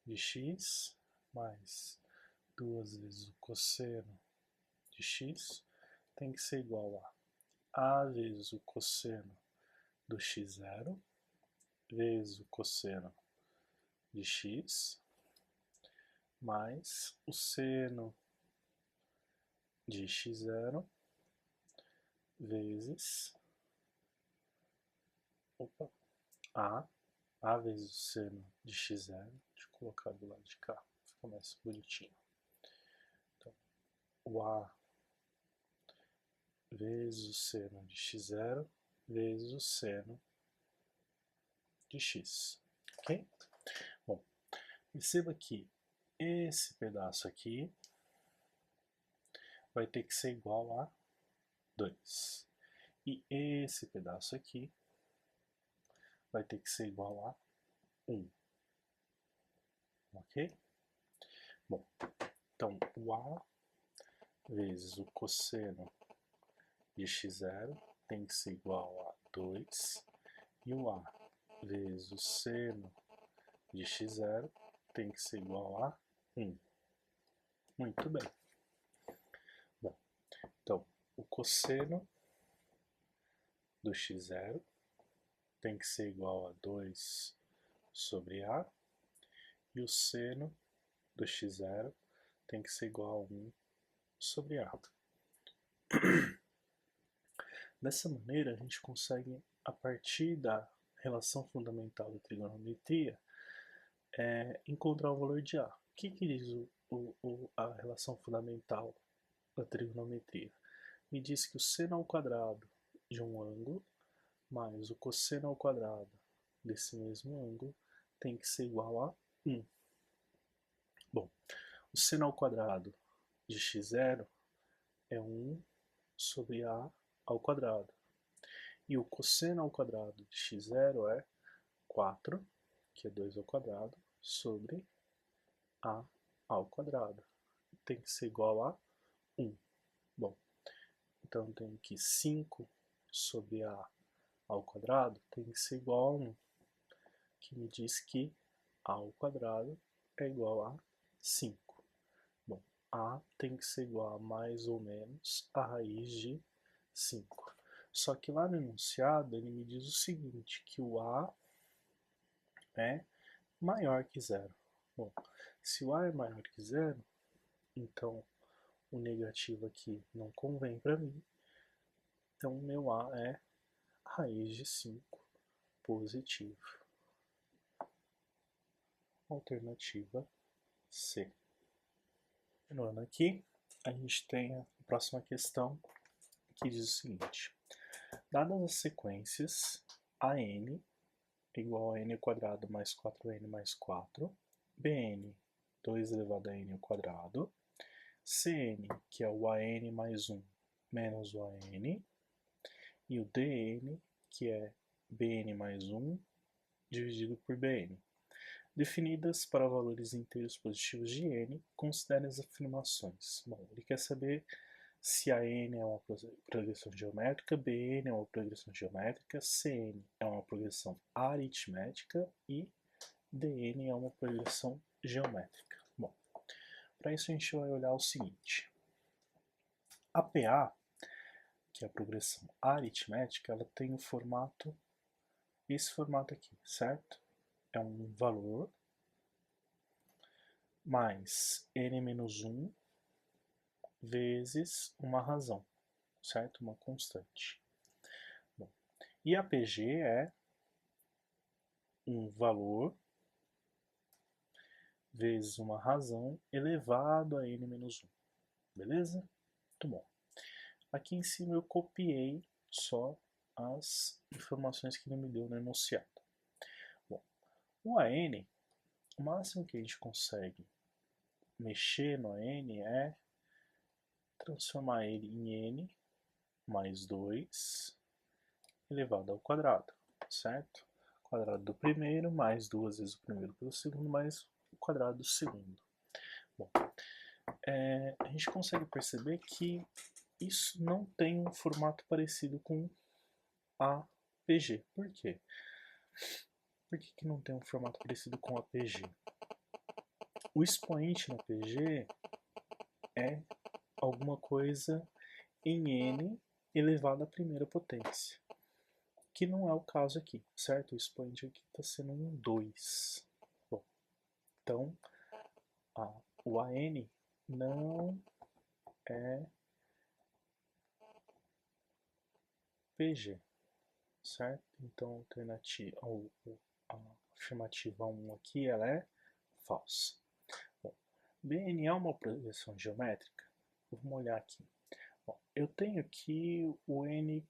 de x mais 2 vezes o cosseno de x tem que ser igual a vezes o cosseno do x0 vezes o cosseno de x mais o seno de x0 vezes a vezes o seno de x0, deixa eu colocar do lado de cá, fica mais bonitinho. Então, o a vezes o seno de x0 vezes o seno de x, ok? Bom, perceba que esse pedaço aqui vai ter que ser igual a 2. E esse pedaço aqui vai ter que ser igual a 1. Ok? Bom, então o a vezes o cosseno de x0 tem que ser igual a 2. E o a vezes o seno de x0 tem que ser igual a 1. Muito bem. Bom, então, o cosseno do x0 tem que ser igual a 2 sobre a, e o seno do x0 tem que ser igual a 1 sobre a. Dessa maneira, a gente consegue, a partir da relação fundamental da trigonometria, encontrar o valor de a. O que diz a relação fundamental da trigonometria? Me diz que o seno ao quadrado de um ângulo mais o cosseno ao quadrado desse mesmo ângulo tem que ser igual a 1. Bom, o seno ao quadrado de x0 é 1 sobre a ao quadrado. E o cosseno ao quadrado de x0 é 4, que é 2 ao quadrado, sobre a ao quadrado. Tem que ser igual a 1. Bom, então tem que 5 sobre a ao quadrado tem que ser igual a 1, que me diz que a ao quadrado é igual a 5. Bom, a tem que ser igual a mais ou menos a raiz de 5. Só que lá no enunciado ele me diz o seguinte, que o a é maior que zero. Bom, se o a é maior que zero, então o negativo aqui não convém para mim. Então o meu a é raiz de 5 positivo. Alternativa C. Continuando aqui, a gente tem a próxima questão que diz o seguinte. Dadas as sequências AN igual a n ao quadrado mais 4n mais 4, Bn 2 elevado a n ao quadrado, Cn, que é o an mais 1 menos o an, e o dn, que é bn mais 1 dividido por bn. Definidas para valores inteiros positivos de n, considere as afirmações. Bom, ele quer saber se a n é uma progressão geométrica, bn é uma progressão geométrica, cn é uma progressão aritmética e dn é uma progressão geométrica. Bom, para isso a gente vai olhar o seguinte. A PA, que é a progressão aritmética, ela tem o formato, esse formato aqui, certo? É um valor mais n-1 vezes uma razão, certo? Uma constante. Bom, e a PG é um valor vezes uma razão elevado a n-1, beleza? Muito bom. Aqui em cima eu copiei só as informações que ele me deu no enunciado. Bom, o AN, o máximo que a gente consegue mexer no AN é transformar ele em n mais 2 elevado ao quadrado, certo? O quadrado do primeiro mais 2 vezes o primeiro pelo segundo mais o quadrado do segundo. Bom, a gente consegue perceber que isso não tem um formato parecido com a PG. Por quê? Por que não tem um formato parecido com a PG? O expoente na PG é alguma coisa em n elevado à primeira potência, que não é o caso aqui, certo? O expoente aqui está sendo um 2. Bom, então, o AN não é PG, certo? Então, a afirmativa 1 aqui, ela é falsa. Bom, BN é uma progressão geométrica? Vamos olhar aqui. Bom, eu tenho aqui o N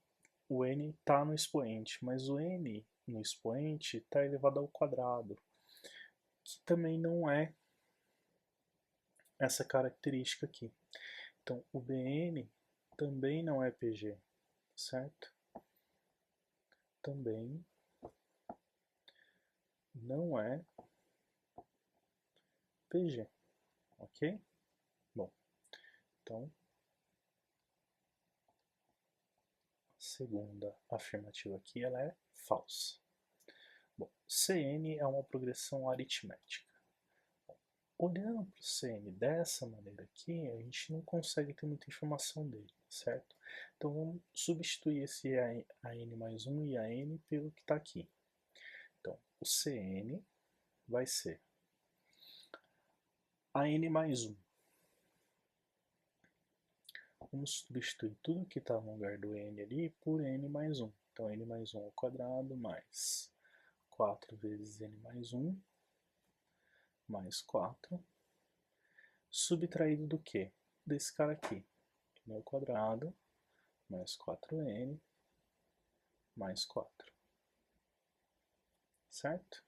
está no expoente, mas o N no expoente está elevado ao quadrado, que também não é essa característica aqui. Então, o BN também não é PG, certo? Também não é PG, ok? Bom, então, a segunda afirmativa aqui, ela é falsa. Bom, CN é uma progressão aritmética. Olhando para o CN dessa maneira aqui, a gente não consegue ter muita informação dele, certo? Então vamos substituir esse AN mais 1 e AN pelo que está aqui. Então, o CN vai ser AN mais 1. Vamos substituir tudo que está no lugar do N ali por N mais 1. Então, N mais 1 ao quadrado mais 4 vezes N mais 1 mais 4, subtraído do quê? Desse cara aqui, N ao quadrado mais 4N mais 4, certo?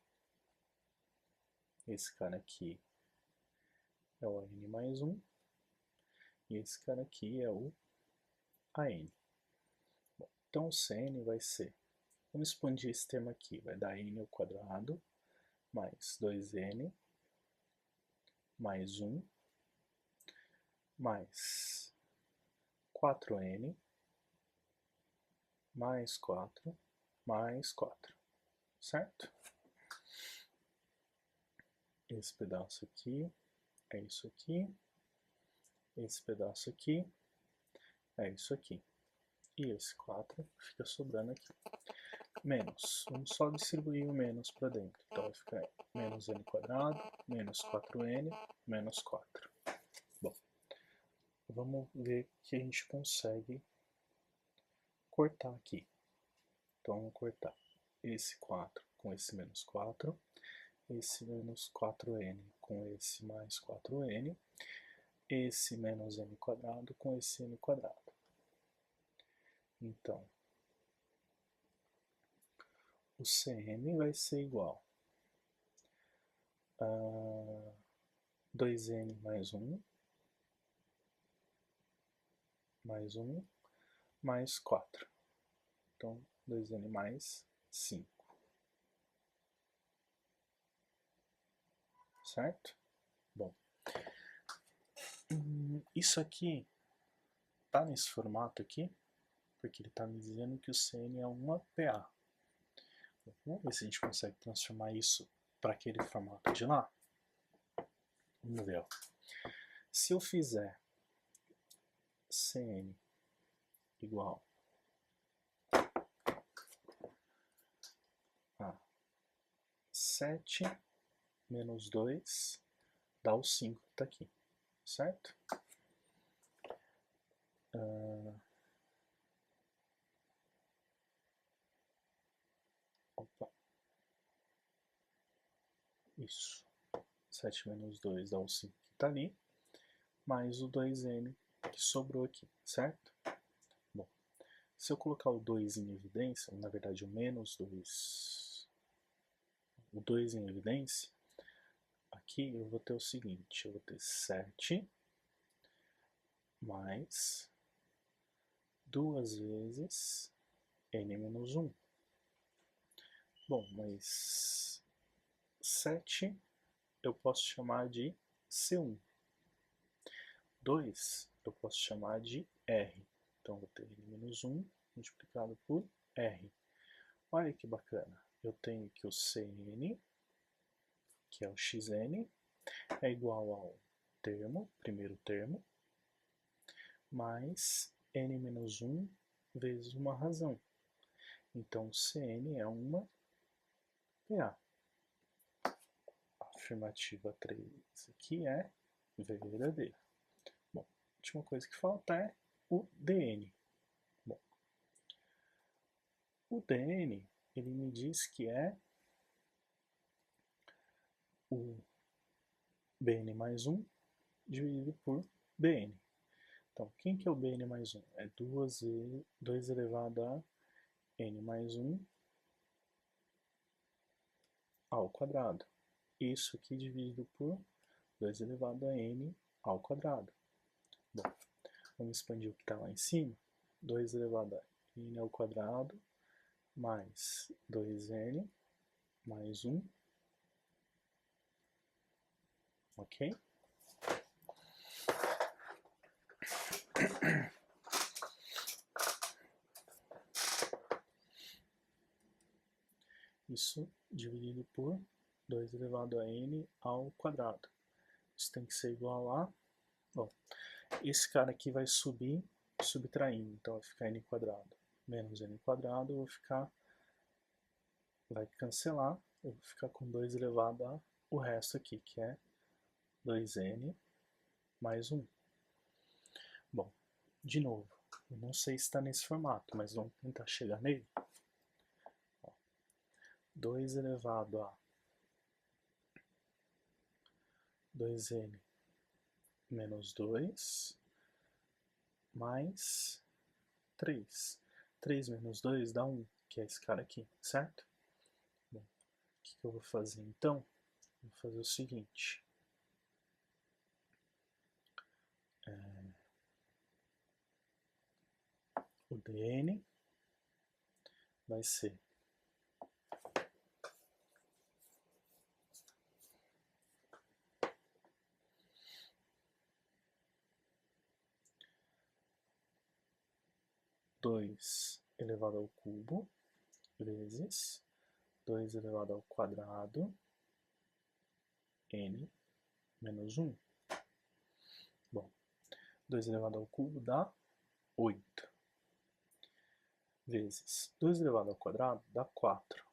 Esse cara aqui é o N mais 1 e esse cara aqui é o AN. Bom, então o CN vai ser, vamos expandir esse termo aqui, vai dar N ao quadrado mais 2N mais 1 mais 4N mais 4 mais 4, certo? Esse pedaço aqui é isso aqui, esse pedaço aqui é isso aqui, e esse 4 fica sobrando aqui. Menos, vamos só distribuir o menos para dentro, então vai ficar menos n quadrado, menos 4n, menos 4. Bom, vamos ver que a gente consegue cortar aqui. Então vamos cortar esse 4 com esse menos 4, esse menos 4n com esse mais 4n, esse menos n quadrado com esse n quadrado. Então, o CN vai ser igual a 2n mais 1 mais 4. Então, 2n mais 5. Certo? Bom, isso aqui tá nesse formato aqui, porque ele está me dizendo que o CN é uma PA. Vamos ver se a gente consegue transformar isso para aquele formato de lá. Vamos ver. Ó. Se eu fizer CN igual a 7 menos 2 dá o 5 que está aqui, certo? Opa. Isso. 7 menos 2 dá o 5 que está ali, mais o 2n que sobrou aqui, certo? Bom, se eu colocar o 2 em evidência, na verdade o menos 2, o 2 em evidência, aqui eu vou ter o seguinte, eu vou ter 7 mais 2 vezes n menos 1. Bom, mas 7 eu posso chamar de C1. 2 eu posso chamar de R. Então, eu vou ter n menos 1 multiplicado por R. Olha que bacana. Eu tenho que o Cn, que é o xn, é igual ao termo, primeiro termo, mais n menos 1 vezes uma razão. Então, Cn é uma PA. Afirmativa 3 aqui é verdadeira. Bom, a última coisa que falta é o Dn. Bom, o Dn, ele me diz que é o Bn mais 1 dividido por Bn. Então, quem que é o Bn mais 1? É 2 elevado a n mais 1 ao quadrado. Isso aqui dividido por 2 elevado a n ao quadrado. Bom, vamos expandir o que está lá em cima. 2 elevado a n ao quadrado mais 2n mais 1. Ok? Isso dividido por 2 elevado a n ao quadrado. Isso tem que ser igual a... Bom, esse cara aqui vai subir subtraindo, então vai ficar n quadrado menos n quadrado, eu vou ficar... vai cancelar, eu vou ficar com 2 elevado a o resto aqui, que é 2n mais 1. Bom, de novo, eu não sei se está nesse formato, mas vamos tentar chegar nele. 2 elevado a 2n menos 2 mais 3. 3 menos 2 dá 1, que é esse cara aqui, certo? Bom, o que eu vou fazer então? Vou fazer o seguinte. O dn vai ser dois elevado ao cubo vezes 2 elevado ao quadrado n menos 1. Bom, 2 elevado ao cubo dá 8. Vezes 2 elevado ao quadrado dá 4.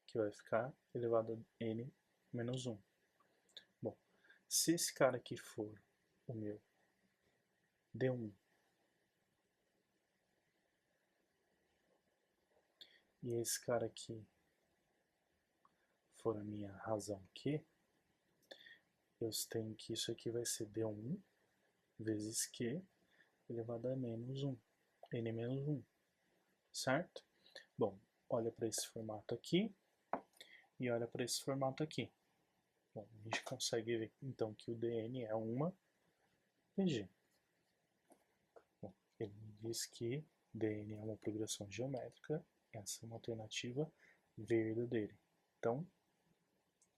Que vai ficar elevado a n menos 1. Bom, se esse cara aqui for o meu D1 e esse cara aqui for a minha razão Q, eu tenho que isso aqui vai ser D1 vezes Q elevado a menos 1, n menos 1, certo? Bom, olha para esse formato aqui e olha para esse formato aqui. Bom, a gente consegue ver então que o dn é uma PG. Bom, ele diz que dn é uma progressão geométrica, essa é uma alternativa verdadeira. Então,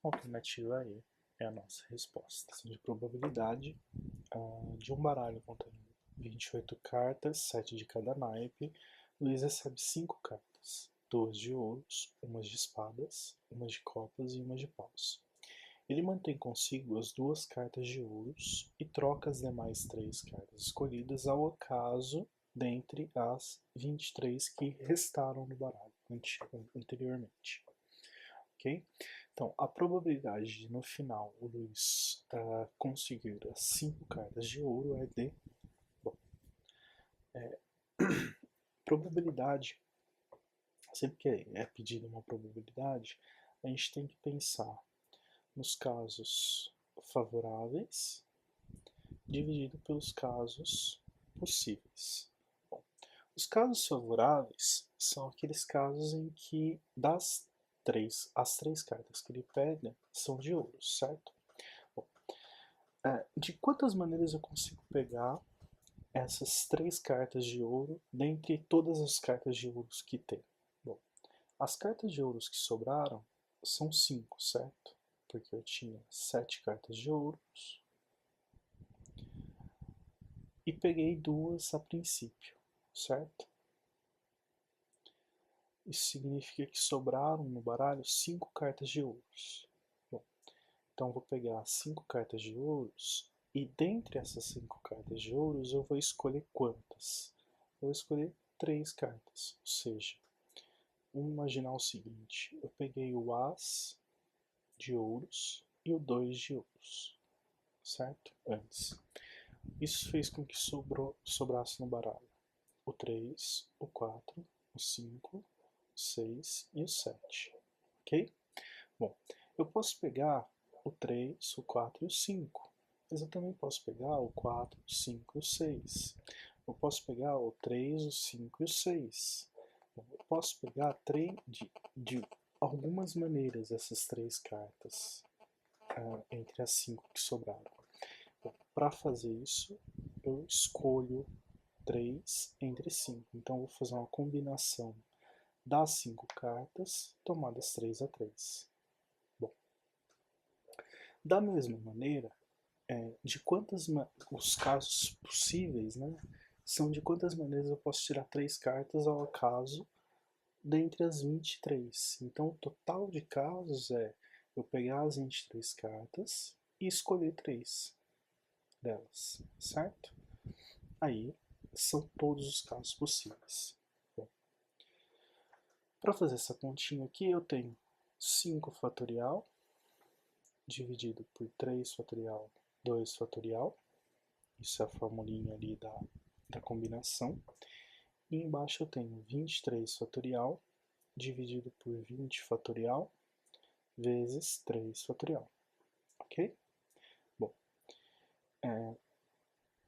a alternativa E é a nossa resposta. De probabilidade de um baralho contendo 28 cartas, 7 de cada naipe, Luiz recebe 5 cartas, 2 de ouros, umas de espadas, umas de copas e umas de paus. Ele mantém consigo as 2 cartas de ouros e troca as demais 3 cartas escolhidas ao acaso dentre as 23 que restaram no baralho anteriormente. Ok? Então, a probabilidade de no final o Luiz conseguir as 5 cartas de ouro é de... Bom, probabilidade, sempre que é pedida uma probabilidade, a gente tem que pensar nos casos favoráveis dividido pelos casos possíveis. Bom, os casos favoráveis são aqueles casos em que as 3 cartas que ele pega são de ouro, certo? Bom, de quantas maneiras eu consigo pegar essas 3 cartas de ouro dentre todas as cartas de ouros que tem? Bom, as cartas de ouros que sobraram são 5, certo? Porque eu tinha 7 cartas de ouros e peguei 2 a princípio, certo? Isso significa que sobraram no baralho 5 cartas de ouros. Bom, então vou pegar 5 cartas de ouros E dentre essas 5 cartas de ouros, eu vou escolher quantas? Vou escolher 3 cartas, ou seja, vamos imaginar o seguinte, eu peguei o As de ouros e o 2 de ouros, certo? Antes. Isso fez com que sobrasse no baralho o 3, o 4, o 5, o 6 e o 7, ok? Bom, eu posso pegar o 3, o 4 e o 5, mas eu também posso pegar o 4, o 5 e o 6. Eu posso pegar o 3, o 5 e o 6. Eu posso pegar de algumas maneiras essas 3 cartas entre as 5 que sobraram. Para fazer isso, eu escolho 3 entre 5. Então, eu vou fazer uma combinação das 5 cartas, tomadas 3 a 3. Bom, da mesma maneira, de quantas os casos possíveis, né, são de quantas maneiras eu posso tirar 3 cartas ao acaso dentre as 23. Então, o total de casos é eu pegar as 23 cartas e escolher 3 delas, certo? Aí são todos os casos possíveis. Para fazer essa continha aqui, eu tenho 5 fatorial dividido por 3 fatorial, 2 fatorial. Isso é a formulinha ali da combinação. E embaixo eu tenho 23 fatorial dividido por 20 fatorial vezes 3 fatorial. Ok? Bom,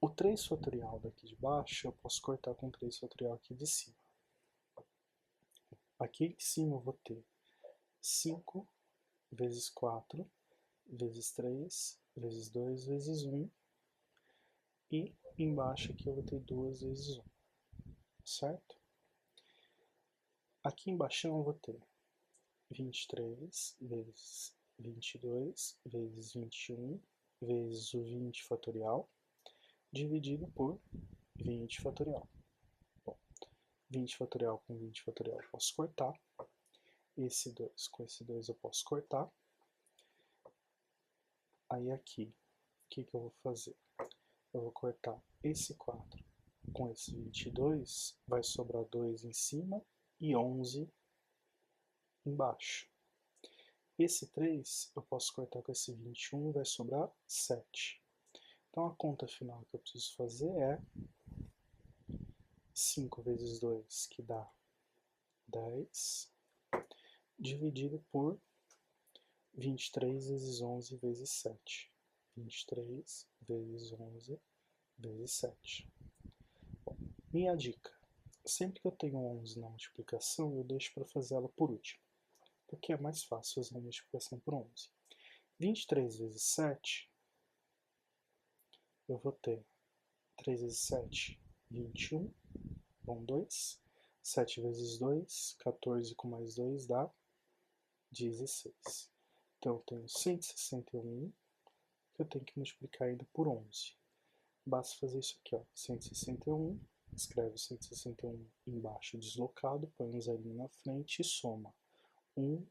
o 3 fatorial daqui de baixo eu posso cortar com o 3 fatorial aqui de cima. Aqui em cima eu vou ter 5 vezes 4 vezes 3 vezes 2 vezes 1. E embaixo aqui eu vou ter 2 vezes 1. Certo? Aqui embaixo eu vou ter 23 vezes 22 vezes 21 vezes o 20 fatorial dividido por 20 fatorial. Bom, 20 fatorial com 20 fatorial eu posso cortar. Esse 2 com esse 2 eu posso cortar. Aí aqui, o que eu vou fazer? Eu vou cortar esse 4 com esse 22, vai sobrar 2 em cima e 11 embaixo. Esse 3 eu posso cortar com esse 21, vai sobrar 7. Então a conta final que eu preciso fazer é 5 vezes 2, que dá 10, dividido por 23 vezes 11 vezes 7. 23 vezes 11 vezes 7. Bom, minha dica: sempre que eu tenho 11 na multiplicação, eu deixo para fazer ela por último, porque é mais fácil fazer uma multiplicação por 11. 23 vezes 7, eu vou ter 3 vezes 7, 21, vão 2. 7 vezes 2, 14 com mais 2 dá 16. Então eu tenho 161, que eu tenho que multiplicar ainda por 11. Basta fazer isso aqui, ó, 161, escreve 161 embaixo deslocado, põe um zerinho na frente e soma 1,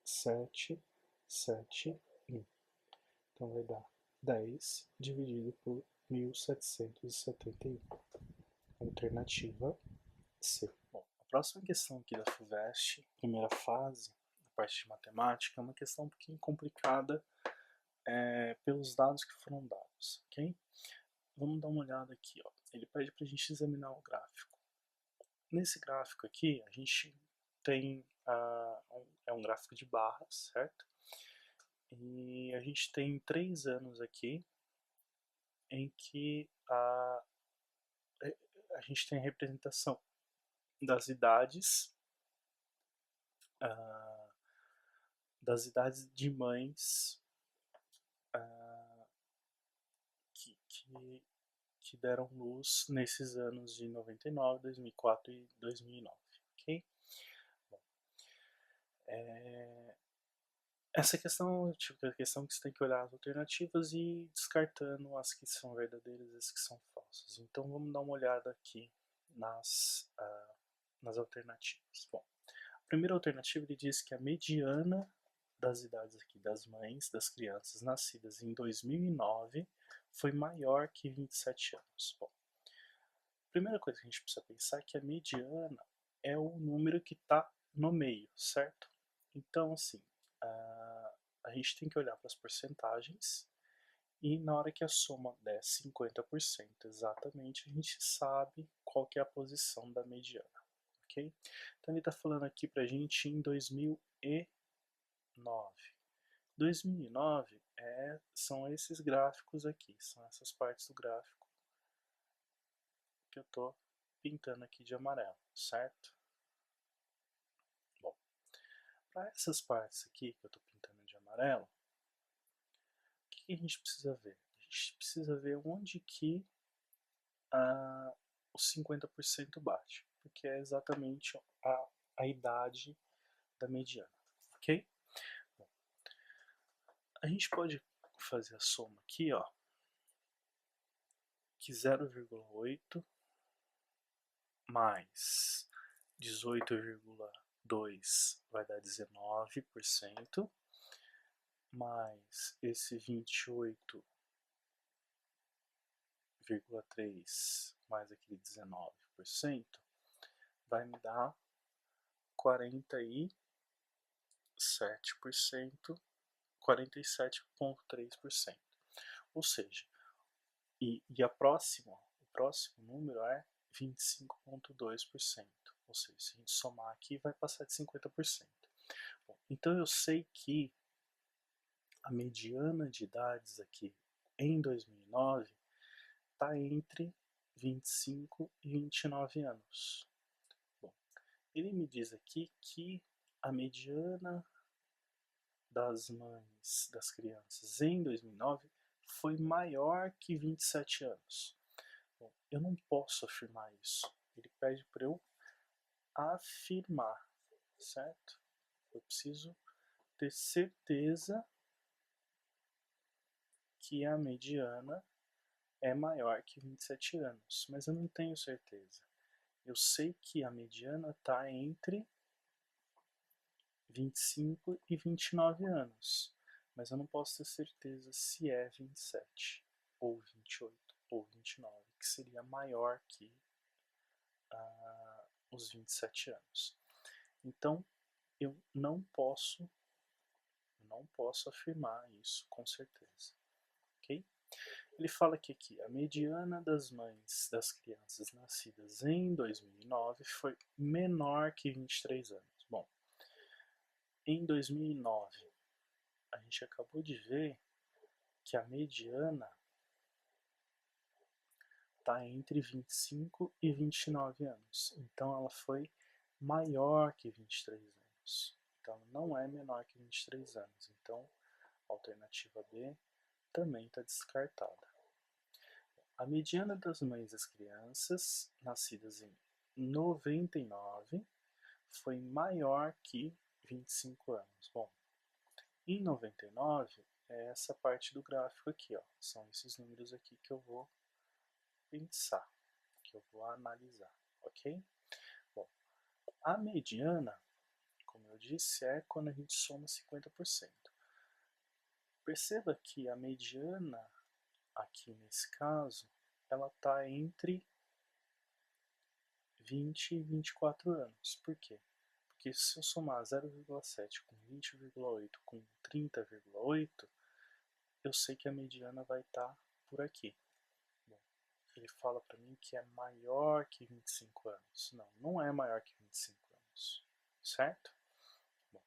7, 7, 1. Então vai dar 10 dividido por 1771. Alternativa C. Bom, a próxima questão aqui da FUVEST, primeira fase, da parte de matemática, é uma questão um pouquinho complicada pelos dados que foram dados, ok? Vamos dar uma olhada aqui, ó. Ele pede para a gente examinar o gráfico. Nesse gráfico aqui, a gente tem um gráfico de barras, certo? E a gente tem 3 anos aqui em que a gente tem a representação das idades de mães que deram luz nesses anos de 99, 2004 e 2009, ok? Bom, essa questão é tipo a questão que você tem que olhar as alternativas e ir descartando as que são verdadeiras e as que são falsas. Então vamos dar uma olhada aqui nas alternativas. Bom, a primeira alternativa ele diz que a mediana das idades aqui das mães das crianças nascidas em 2009 foi maior que 27 anos. Bom, a primeira coisa que a gente precisa pensar é que a mediana é o número que está no meio, certo? Então, assim, a gente tem que olhar para as porcentagens e na hora que a soma der 50% exatamente, a gente sabe qual que é a posição da mediana, ok? Então ele está falando aqui para a gente em 2009. 2009 são esses gráficos aqui, são essas partes do gráfico que eu estou pintando aqui de amarelo, certo? Bom, para essas partes aqui que eu estou pintando de amarelo, o que a gente precisa ver? A gente precisa ver onde que os 50% bate, porque é exatamente a idade da mediana, ok? Bom, a gente pode fazer a soma aqui, ó, que 0,8 mais 18,2 vai dar 19%, mais esse 28,3 mais aquele 19%, vai me dar 47%, 47,3%. Ou seja, e o próximo número é 25,2%. Ou seja, se a gente somar aqui, vai passar de 50%. Bom, então eu sei que a mediana de idades aqui em 2009 está entre 25 e 29 anos. Bom, ele me diz aqui que a mediana das mães das crianças em 2009 foi maior que 27 anos. Bom, eu não posso afirmar isso. Ele pede para eu afirmar, certo? Eu preciso ter certeza que a mediana é maior que 27 anos, mas eu não tenho certeza. Eu sei que a mediana está entre 25 e 29 anos, mas eu não posso ter certeza se é 27 ou 28 ou 29, que seria maior que os 27 anos. Então, eu não posso afirmar isso com certeza, ok? Ele fala que aqui a mediana das mães das crianças nascidas em 2009 foi menor que 23 anos. Bom, em 2009 a gente acabou de ver que a mediana está entre 25 e 29 anos. Então ela foi maior que 23 anos. Então não é menor que 23 anos. Então a alternativa B também está descartada. A mediana das mães das crianças nascidas em 99 foi maior que 25 anos. Bom, em 99 é essa parte do gráfico aqui, ó. São esses números aqui que eu vou pensar, que eu vou analisar, ok? Bom, a mediana, como eu disse, é quando a gente soma 50%. Perceba que a mediana, aqui nesse caso, ela está entre 20 e 24 anos. Por quê? Porque se eu somar 0,7 com 20,8 com 30,8, eu sei que a mediana vai estar por aqui. Bom, ele fala para mim que é maior que 25 anos. Não, não é maior que 25 anos, certo? Bom,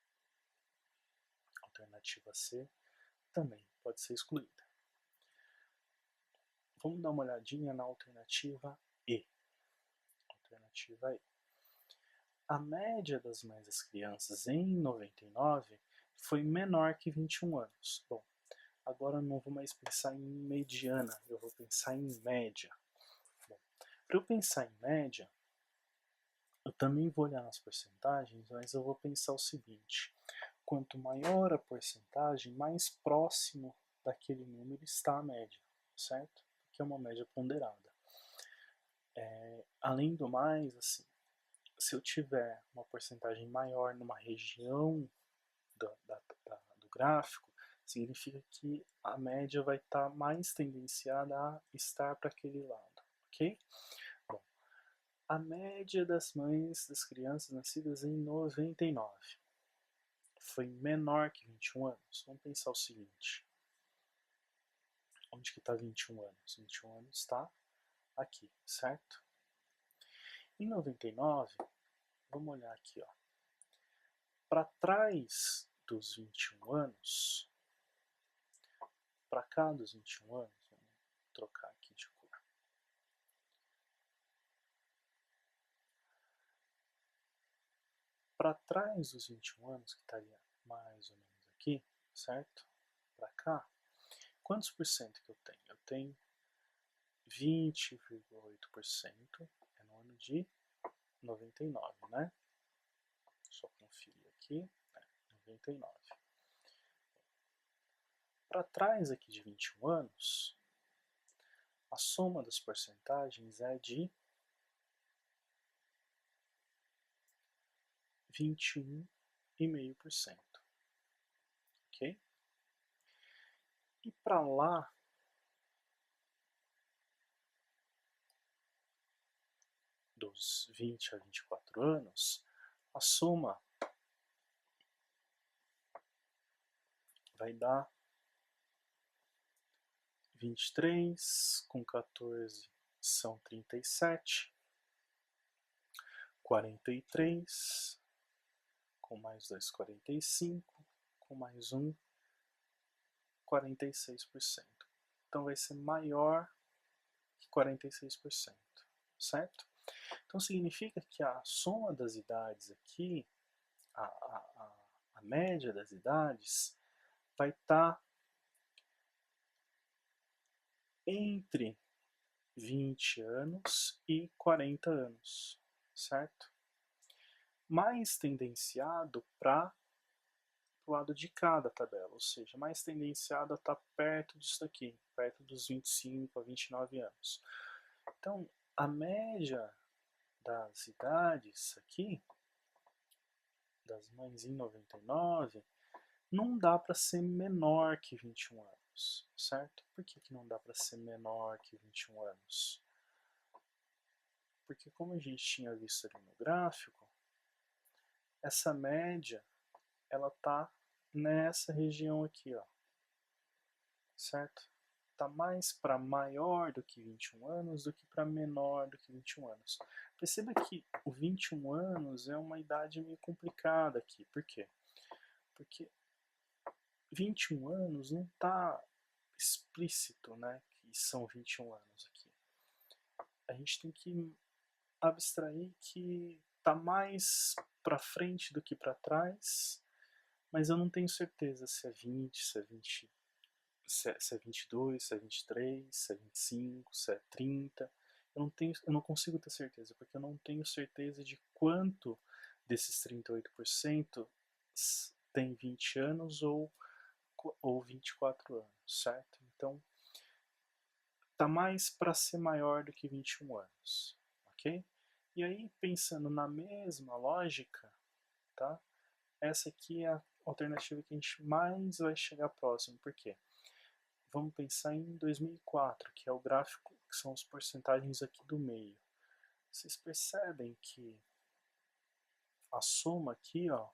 a alternativa C também pode ser excluída. Vamos dar uma olhadinha na alternativa E. Alternativa E. A média das mães das crianças em 99 foi menor que 21 anos. Bom, agora eu não vou mais pensar em mediana, eu vou pensar em média. Para eu pensar em média, eu também vou olhar nas porcentagens, mas eu vou pensar o seguinte: quanto maior a porcentagem, mais próximo daquele número está a média, certo? Que é uma média ponderada. Além do mais, assim, se eu tiver uma porcentagem maior numa região do gráfico, Significa que a média vai estar mais tendenciada a estar para aquele lado, ok? Bom, a média das mães das crianças nascidas em 99 foi menor que 21 anos. Vamos pensar o seguinte: onde que está 21 anos? 21 anos está aqui, certo? Em 99, vamos olhar aqui, ó. Para trás dos 21 anos, para cá dos 21 anos, vamos trocar aqui de cor. Para trás dos 21 anos, que estaria mais ou menos aqui, certo? Para cá, quantos por cento que eu tenho? Eu tenho 20,8%, é no ano de 99, né? Só conferir aqui, 99. Para trás aqui de 21 anos, a soma das porcentagens é de 21,5%, ok? E para lá, dos 20 a 24 anos, a soma vai dar 23, com 14 são 37, 43, com mais 2, 45, com mais 1, 46%. Então vai ser maior que 46%, certo? Então significa que a soma das idades aqui, a média das idades, vai estar entre 20 anos e 40 anos, certo? Mais tendenciado para o lado de cá da tabela, ou seja, mais tendenciado a estar perto disso daqui, perto dos 25 a 29 anos. Então, a média das idades aqui, das mães em 99, não dá para ser menor que 21 anos, certo? Por que não dá para ser menor que 21 anos? Porque como a gente tinha visto ali no gráfico, essa média, ela tá nessa região aqui, ó, certo? Tá mais para maior do que 21 anos do que para menor do que 21 anos. Perceba que o 21 anos é uma idade meio complicada aqui. Por quê? Porque 21 anos não está explícito, né, que são 21 anos aqui. A gente tem que abstrair que tá mais para frente do que para trás, mas eu não tenho certeza se é 20, se é 20, se é 22, se é 23, se é 25, se é 30. Eu não consigo ter certeza, porque eu não tenho certeza de quanto desses 38% tem 20 anos ou 24 anos, certo? Então, tá mais para ser maior do que 21 anos, ok? E aí, pensando na mesma lógica, tá? Essa aqui é a alternativa que a gente mais vai chegar próximo. Por quê? Vamos pensar em 2004, que é o gráfico, que são as porcentagens aqui do meio. Vocês percebem que a soma aqui, ó,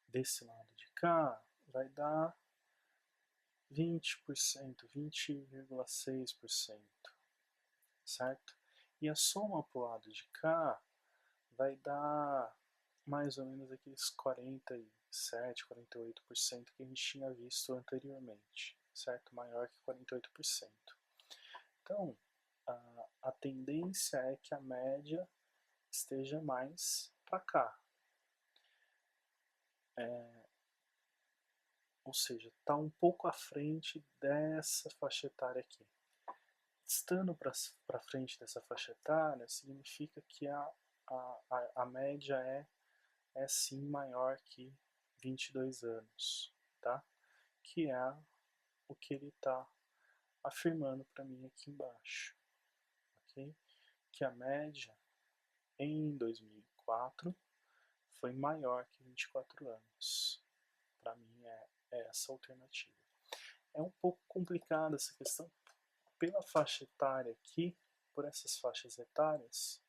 desse lado de cá, vai dar 20%, 20,6%, certo? E a soma para o lado de cá vai dar mais ou menos aqueles 47, 48% que a gente tinha visto anteriormente, certo? Maior que 48%. Então, a tendência é que a média esteja mais para cá. Ou seja, está um pouco à frente dessa faixa etária aqui. Estando para frente dessa faixa etária, significa que a média é sim maior que 22 anos, tá? Que é o que ele está afirmando para mim aqui embaixo, ok? Que a média em 2004 foi maior que 24 anos. Para mim é essa alternativa. É um pouco complicada essa questão pela faixa etária aqui, por essas faixas etárias,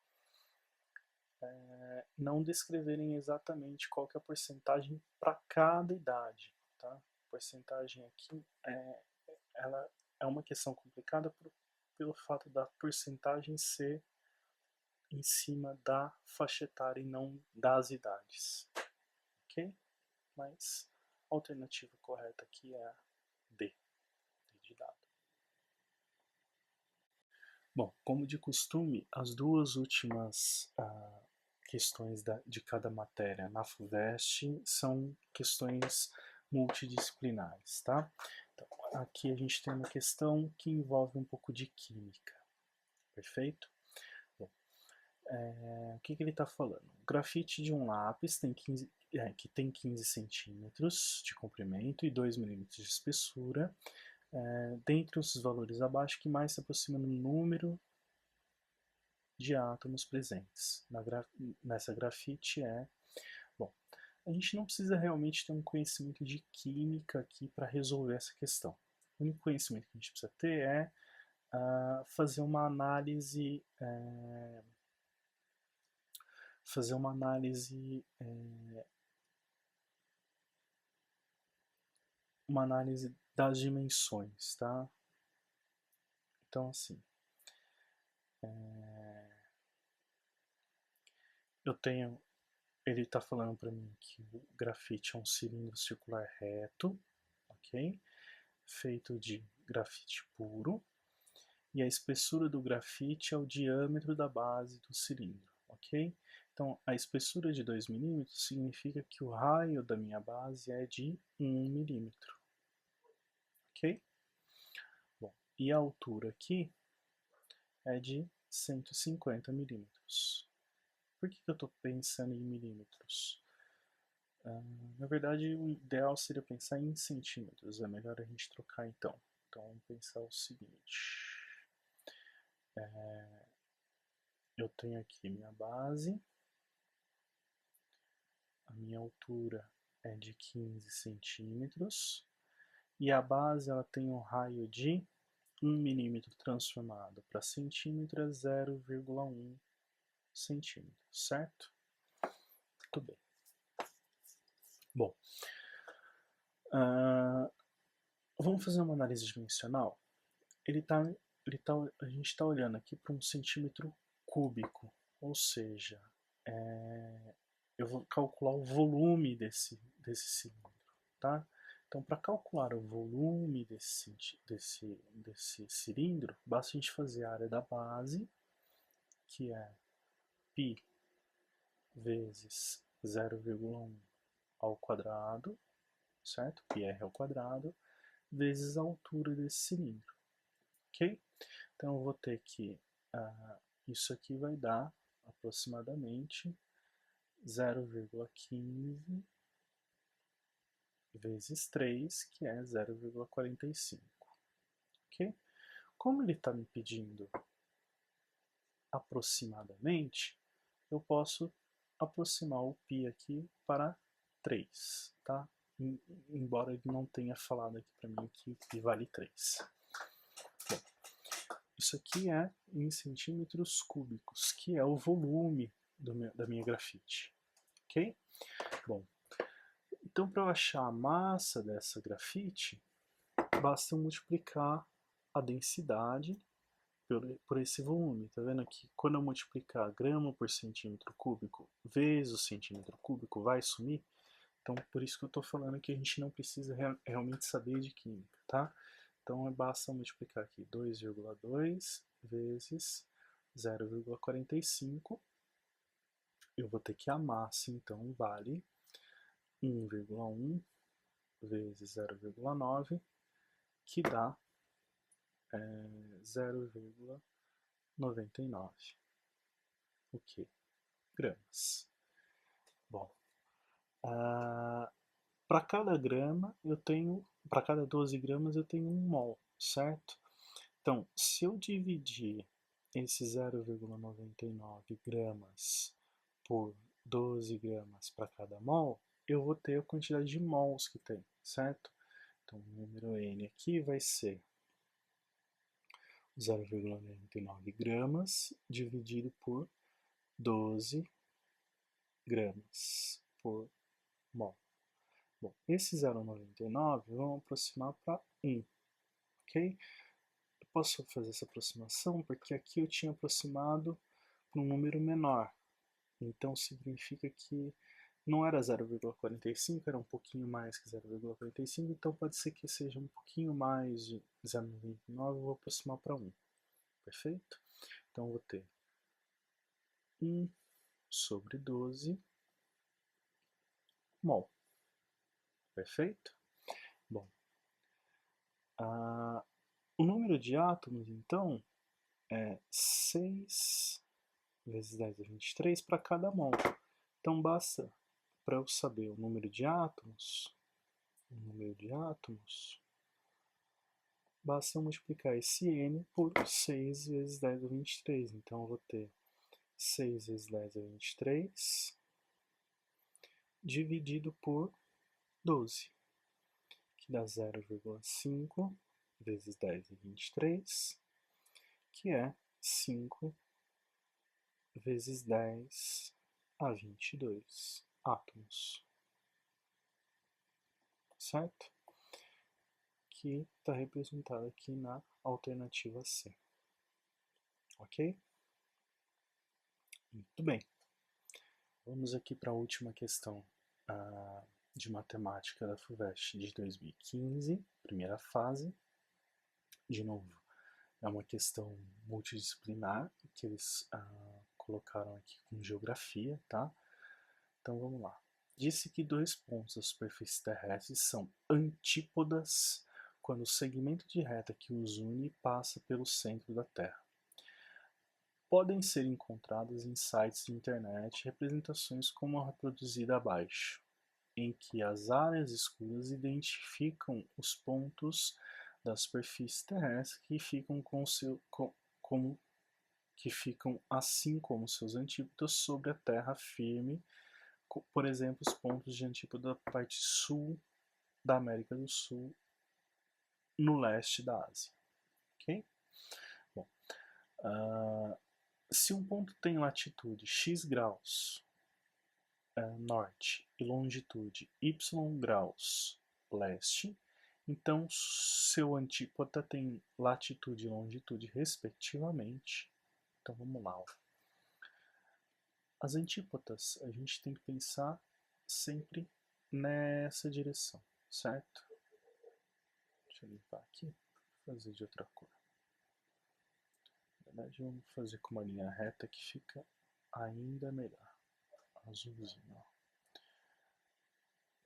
não descreverem exatamente qual que é a porcentagem para cada idade, tá? A porcentagem aqui ela é uma questão complicada pelo fato da porcentagem ser em cima da faixa etária e não das idades, ok? Mas a alternativa correta aqui é a D, D de dado. Bom, como de costume, as duas últimas questões de cada matéria na FUVEST são questões multidisciplinares, tá? Então, aqui a gente tem uma questão que envolve um pouco de química, perfeito? Bom, o que ele está falando? O grafite de um lápis que tem 15 centímetros de comprimento e 2 milímetros de espessura, dentre os valores abaixo, que mais se aproxima no número de átomos presentes nessa grafite bom, a gente não precisa realmente ter um conhecimento de química aqui para resolver essa questão. O único conhecimento que a gente precisa ter é fazer uma análise das dimensões, tá? Então, assim, ele está falando para mim que o grafite é um cilindro circular reto, ok? Feito de grafite puro, e a espessura do grafite é o diâmetro da base do cilindro, ok? Então, a espessura de 2 milímetros significa que o raio da minha base é de 1 milímetro, ok? Bom, e a altura aqui é de 150 milímetros. Por que eu estou pensando em milímetros? Na verdade, o ideal seria pensar em centímetros, é melhor a gente trocar então. Então, vamos pensar o seguinte. Eu tenho aqui minha base, a minha altura é de 15 centímetros, e a base ela tem um raio de 1 milímetro transformado para centímetro é 0,1 centímetro, certo? Muito bem. Bom, vamos fazer uma análise dimensional? A gente está olhando aqui para um centímetro cúbico, ou seja, eu vou calcular o volume desse cilindro, tá? Então, para calcular o volume desse cilindro, basta a gente fazer a área da base, que é π vezes 0,1 ao quadrado, certo? πr ao quadrado, vezes a altura desse cilindro, ok? Então, eu vou ter que, isso aqui vai dar aproximadamente 0,15 vezes 3, que é 0,45, ok? Como ele está me pedindo aproximadamente, eu posso aproximar o π aqui para 3, tá? Embora ele não tenha falado aqui para mim que vale 3. Bom, isso aqui é em centímetros cúbicos, que é o volume da minha grafite, ok? Bom, então para eu achar a massa dessa grafite, basta eu multiplicar a densidade por esse volume. Tá vendo aqui? Quando eu multiplicar grama por centímetro cúbico vezes o centímetro cúbico, vai sumir? Então, por isso que eu estou falando que a gente não precisa realmente saber de química, tá? Então, basta multiplicar aqui 2,2 vezes 0,45. Eu vou ter que a massa, então, vale 1,1 vezes 0,9, que dá 0,99. O que? Gramas. Bom, para cada grama para cada 12 gramas eu tenho 1 mol, certo? Então, se eu dividir esse 0,99 gramas por 12 gramas para cada mol, eu vou ter a quantidade de mols que tem, certo? Então, o número N aqui vai ser 0,99 gramas dividido por 12 gramas por mol. Bom, esse 0,99 vamos aproximar para 1, ok? Eu posso fazer essa aproximação porque aqui eu tinha aproximado para um número menor. Então significa que não era 0,45, era um pouquinho mais que 0,45, então pode ser que seja um pouquinho mais de 0,99, eu vou aproximar para 1, perfeito? Então eu vou ter 1 sobre 12 mol, perfeito? Bom, o número de átomos, então, é 6 vezes 10 a 23 para cada mol. Então basta, para eu saber o número de átomos, basta eu multiplicar esse N por 6 vezes 10 a 23. Então eu vou ter 6 vezes 10 a 23 dividido por 12, que dá 0,5 vezes 10 a 23, que é 5 vezes 10 a 22 átomos, certo? Que está representado aqui na alternativa C, ok? Muito bem. Vamos aqui para a última questão de matemática da FUVEST de 2015, primeira fase. De novo, é uma questão multidisciplinar que eles colocaram aqui com geografia, tá? Então vamos lá. Disse que dois pontos da superfície terrestre são antípodas quando o segmento de reta que os une passa pelo centro da Terra. Podem ser encontradas em sites de internet representações como a reproduzida abaixo, em que as áreas escuras identificam os pontos da superfície terrestre que ficam assim como seus antípodas sobre a terra firme, por exemplo, os pontos de antípoda da parte sul da América do Sul, no leste da Ásia. Ok? Bom, se um ponto tem latitude x graus norte e longitude y graus leste, então seu antípoda tem latitude e longitude respectivamente. Então vamos lá. As antípodas a gente tem que pensar sempre nessa direção, certo? Deixa eu limpar aqui, fazer de outra cor. Na verdade, vamos fazer com uma linha reta que fica ainda melhor. Azulzinho.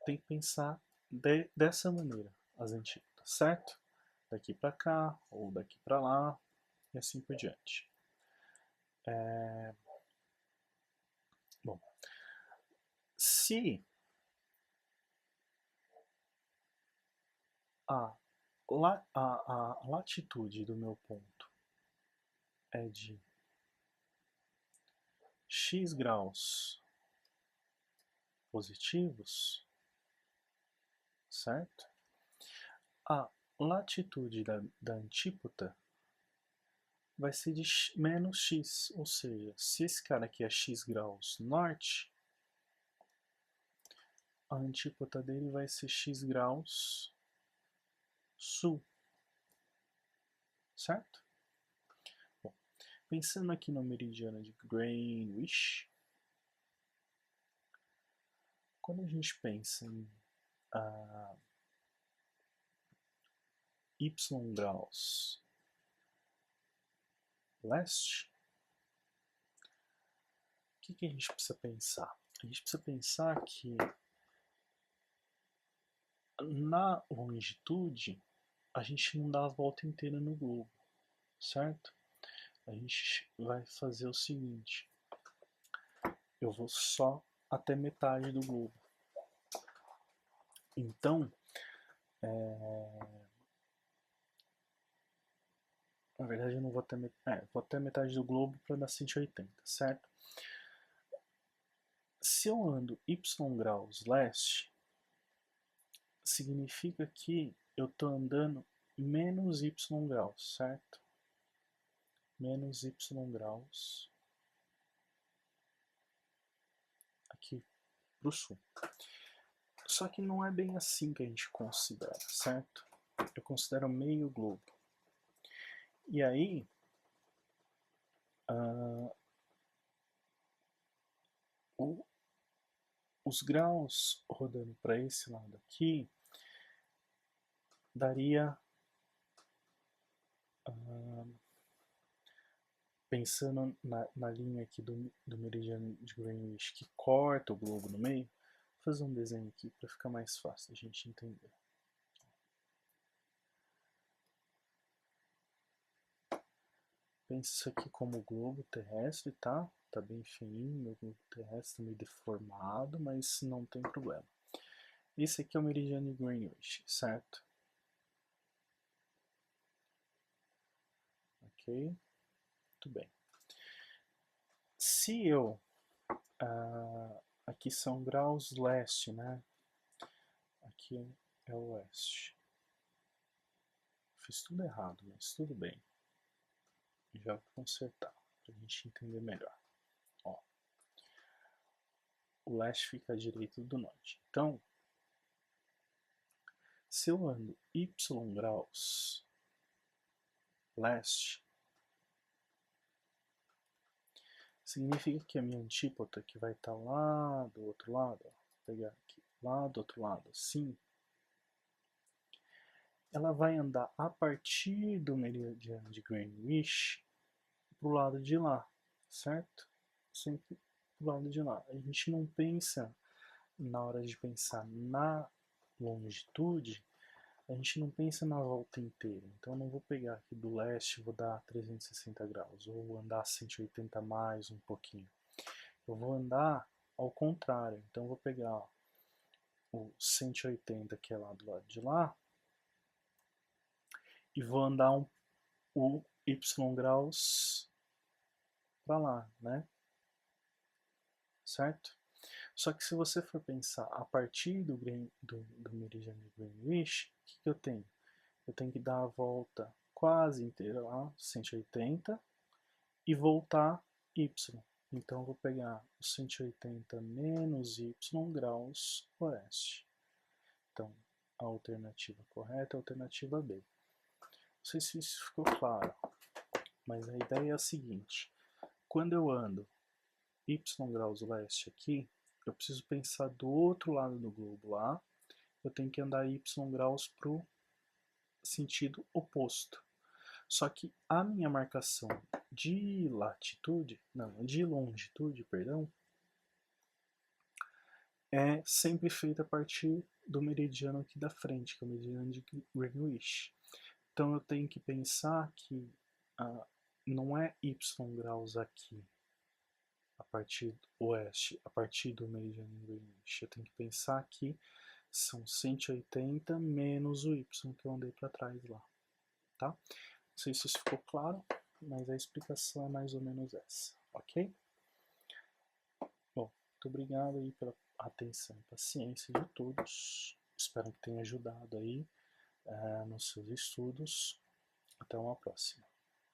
Tem que pensar dessa maneira as antípodas, certo? Daqui para cá ou daqui para lá e assim por diante. Bom, se a latitude do meu ponto é de x graus positivos, certo? A latitude da antípoda vai ser de menos x, ou seja, se esse cara aqui é x graus norte, a antípoda dele vai ser x graus sul, certo? Bom, pensando aqui no meridiano de Greenwich, quando a gente pensa em y graus leste, o que a gente precisa pensar? A gente precisa pensar que na longitude a gente não dá a volta inteira no globo, certo? A gente vai fazer o seguinte, eu vou só até metade do globo. Então, na verdade eu não vou até metade, vou até metade do globo para dar 180, certo? Se eu ando y graus leste, significa que eu estou andando menos y graus, certo? Menos y graus aqui para o sul. Só que não é bem assim que a gente considera, certo? Eu considero meio globo. E aí, os graus rodando para esse lado aqui daria, pensando na linha aqui do meridiano de Greenwich que corta o globo no meio, vou fazer um desenho aqui para ficar mais fácil a gente entender. Pensa isso aqui como globo terrestre, tá? Tá bem fininho, meu globo terrestre meio deformado, mas não tem problema. Esse aqui é o meridiano de Greenwich, certo? Ok? Muito bem. Se eu... aqui são graus leste, né? Aqui é o oeste. Fiz tudo errado, mas tudo bem. Já vou consertar, para a gente entender melhor. Ó, o leste fica à direita do norte. Então, se eu ando y graus leste, significa que a minha antípota, que vai estar lá do outro lado, ó, vou pegar aqui, lá do outro lado, assim, ela vai andar a partir do meridiano de Greenwich para o lado de lá, certo? Sempre para o lado de lá. A gente não pensa, na hora de pensar na longitude, a gente não pensa na volta inteira. Então eu não vou pegar aqui do leste e vou dar 360 graus, ou andar 180 mais um pouquinho. Eu vou andar ao contrário. Então eu vou pegar ó, o 180 que é lá do lado de lá, e vou andar o y graus para lá, né? Certo? Só que se você for pensar a partir do meridiano de Greenwich, o que eu tenho? Eu tenho que dar a volta quase inteira lá, 180, e voltar y. Então eu vou pegar o 180 menos y graus oeste. Então a alternativa correta é a alternativa B. Não sei se isso ficou claro, mas a ideia é a seguinte: quando eu ando y graus leste aqui, eu preciso pensar do outro lado do globo lá, eu tenho que andar y graus para o sentido oposto. Só que a minha marcação de latitude, não, de longitude, perdão, é sempre feita a partir do meridiano aqui da frente, que é o meridiano de Greenwich. Então eu tenho que pensar que não é y graus aqui, a partir do oeste, a partir do meridiano de Greenwich. Eu tenho que pensar que são 180 menos o y que eu andei para trás lá, tá? Não sei se isso ficou claro, mas a explicação é mais ou menos essa, ok? Bom, muito obrigado aí pela atenção e paciência de todos. Espero que tenha ajudado aí nos seus estudos. Até uma próxima.